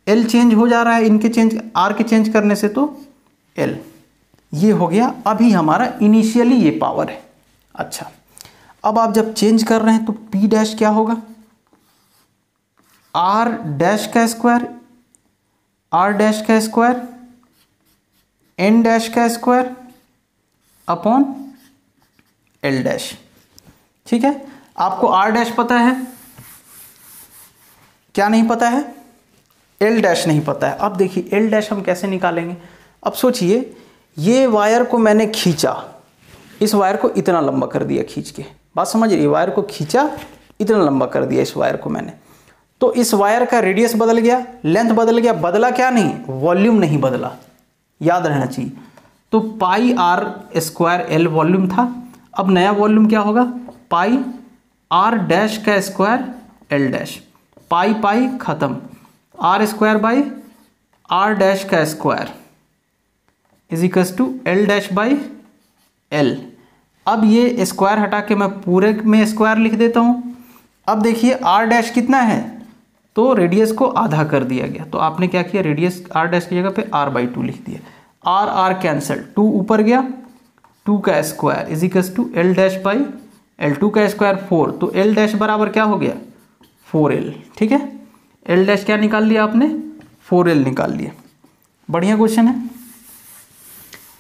एल चेंज हो जा रहा है इनके चेंज, आर के चेंज करने से, तो एल। ये हो गया अभी हमारा इनिशियली ये पावर है। अच्छा, अब आप जब चेंज कर रहे हैं तो P डैश क्या होगा? R डैश का स्क्वायर, R डैश का स्क्वायर, N डैश का स्क्वायर अपॉन L डैश। ठीक है, आपको R डैश पता है, क्या नहीं पता है? L डैश नहीं पता है। अब देखिए L डैश हम कैसे निकालेंगे। अब सोचिए, ये वायर को मैंने खींचा, इस वायर को इतना लंबा कर दिया खींच के, बात समझ रही है? वायर को खींचा, इतना लंबा कर दिया इस वायर को मैंने, तो इस वायर का रेडियस बदल गया, लेंथ बदल गया, बदला क्या नहीं? वॉल्यूम नहीं बदला, याद रहना चाहिए। तो pi R square L volume था, अब नया वॉल्यूम क्या होगा? पाई आर डैश का square L dash. Pi pi खत्म, R square by R dash का square is equals to L dash by L. अब ये स्क्वायर हटा के मैं पूरे में स्क्वायर लिख देता हूं। अब देखिए आर डैश कितना है, तो रेडियस को आधा कर दिया गया, तो आपने क्या किया, रेडियस आर डैश की जगह पे r/2 लिख दिया। आर आर कैंसल, 2 ऊपर गया, 2 का square is equals to L dash by L. 2 का स्क्वायर 4, तो एल डैश बराबर क्या हो गया? 4l। ठीक है, एल डैश क्या निकाल लिया आपने? 4l निकाल लिया। बढ़िया क्वेश्चन है।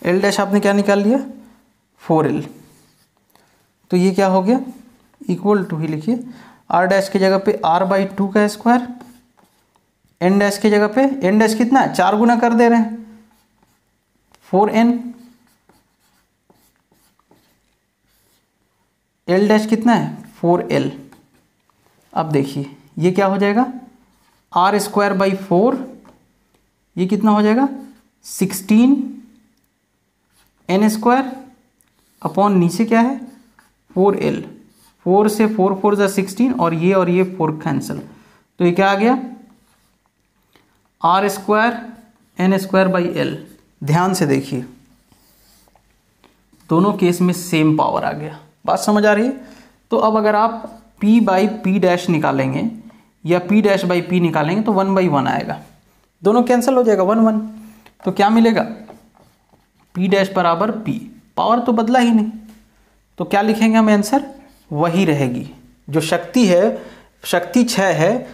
एल डैश आपने क्या निकाल लिया? 4l। तो ये क्या हो गया? इक्वल टू ही लिखिए, आर डैश की जगह पे r/2 का स्क्वायर, एन डैश की जगह पे, एन डैश कितना है? 4 गुना कर दे रहे हैं, 4n। एल डैश कितना है? 4l। अब देखिए ये क्या हो जाएगा? आर स्क्वायर बाई 4, ये कितना हो जाएगा? 16 एन स्क्वायर अपॉन नीचे क्या है? 4l। 4 से 4 4 जा 16, और ये 4 कैंसिल, तो ये क्या आ गया? R square N square by L. ध्यान से देखिए, दोनों केस में सेम पावर आ गया। बात समझ आ रही है? तो अब अगर आप P बाई P डैश निकालेंगे या P डैश बाई P निकालेंगे तो 1/1 आएगा, दोनों कैंसिल हो जाएगा, 1 1। तो क्या मिलेगा? P डैश बराबर P, पावर तो बदला ही नहीं, तो क्या लिखेंगे हम आंसर? वही रहेगी, जो शक्ति है शक्ति 6 है,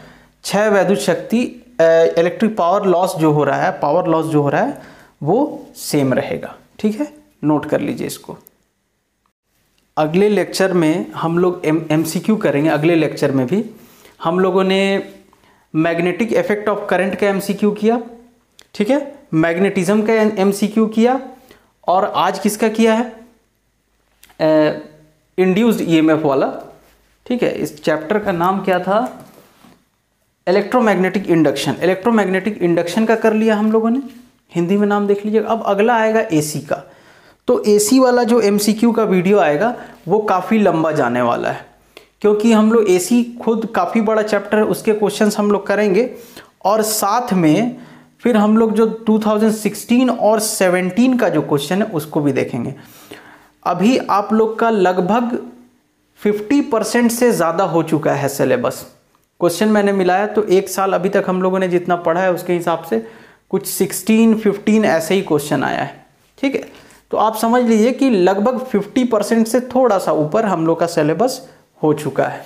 6 वैद्युत शक्ति, इलेक्ट्रिक पावर लॉस जो हो रहा है वो सेम रहेगा। ठीक है, नोट कर लीजिए इसको। अगले लेक्चर में हम लोग MCQ करेंगे। अगले लेक्चर में भी हम लोगों ने मैग्नेटिक इफेक्ट ऑफ करंट का MCQ किया, ठीक है, मैग्नेटिज्म का MCQ किया, और आज किसका किया है, इंड्यूस्ड EMF वाला। ठीक है, इस चैप्टर का नाम क्या था, इलेक्ट्रोमैग्नेटिक इंडक्शन। इलेक्ट्रोमैग्नेटिक इंडक्शन का कर लिया हम लोगों ने, हिंदी में नाम देख लीजिए। अब अगला आएगा AC का। तो AC वाला जो MCQ का वीडियो आएगा वो काफ़ी लंबा जाने वाला है, क्योंकि हम लोग AC खुद काफ़ी बड़ा चैप्टर है, उसके क्वेश्चंस हम लोग करेंगे, और साथ में फिर हम लोग जो 2016 और 17 का जो क्वेश्चन है उसको भी देखेंगे। अभी आप लोग का लगभग 50% से ज़्यादा हो चुका है सिलेबस। क्वेश्चन मैंने मिलाया तो एक साल अभी तक हम लोगों ने जितना पढ़ा है उसके हिसाब से कुछ 16-15 ऐसे ही क्वेश्चन आया है। ठीक है, तो आप समझ लीजिए कि लगभग 50% से थोड़ा सा ऊपर हम लोग का सिलेबस हो चुका है।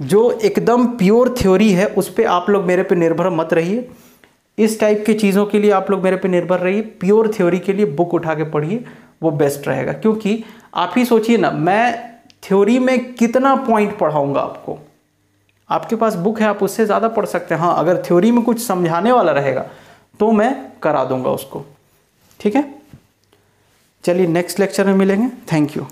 जो एकदम प्योर थ्योरी है उस पर आप लोग मेरे पे निर्भर मत रहिए। इस टाइप की चीज़ों के लिए आप लोग मेरे पे निर्भर रहिए। प्योर थ्योरी के लिए बुक उठा के पढ़िए, वो बेस्ट रहेगा। क्योंकि आप ही सोचिए ना, मैं थ्योरी में कितना पॉइंट पढ़ाऊंगा आपको। आपके पास बुक है, आप उससे ज़्यादा पढ़ सकते हैं। हाँ, अगर थ्योरी में कुछ समझाने वाला रहेगा तो मैं करा दूंगा उसको। ठीक है, चलिए नेक्स्ट लेक्चर में मिलेंगे। Thank you.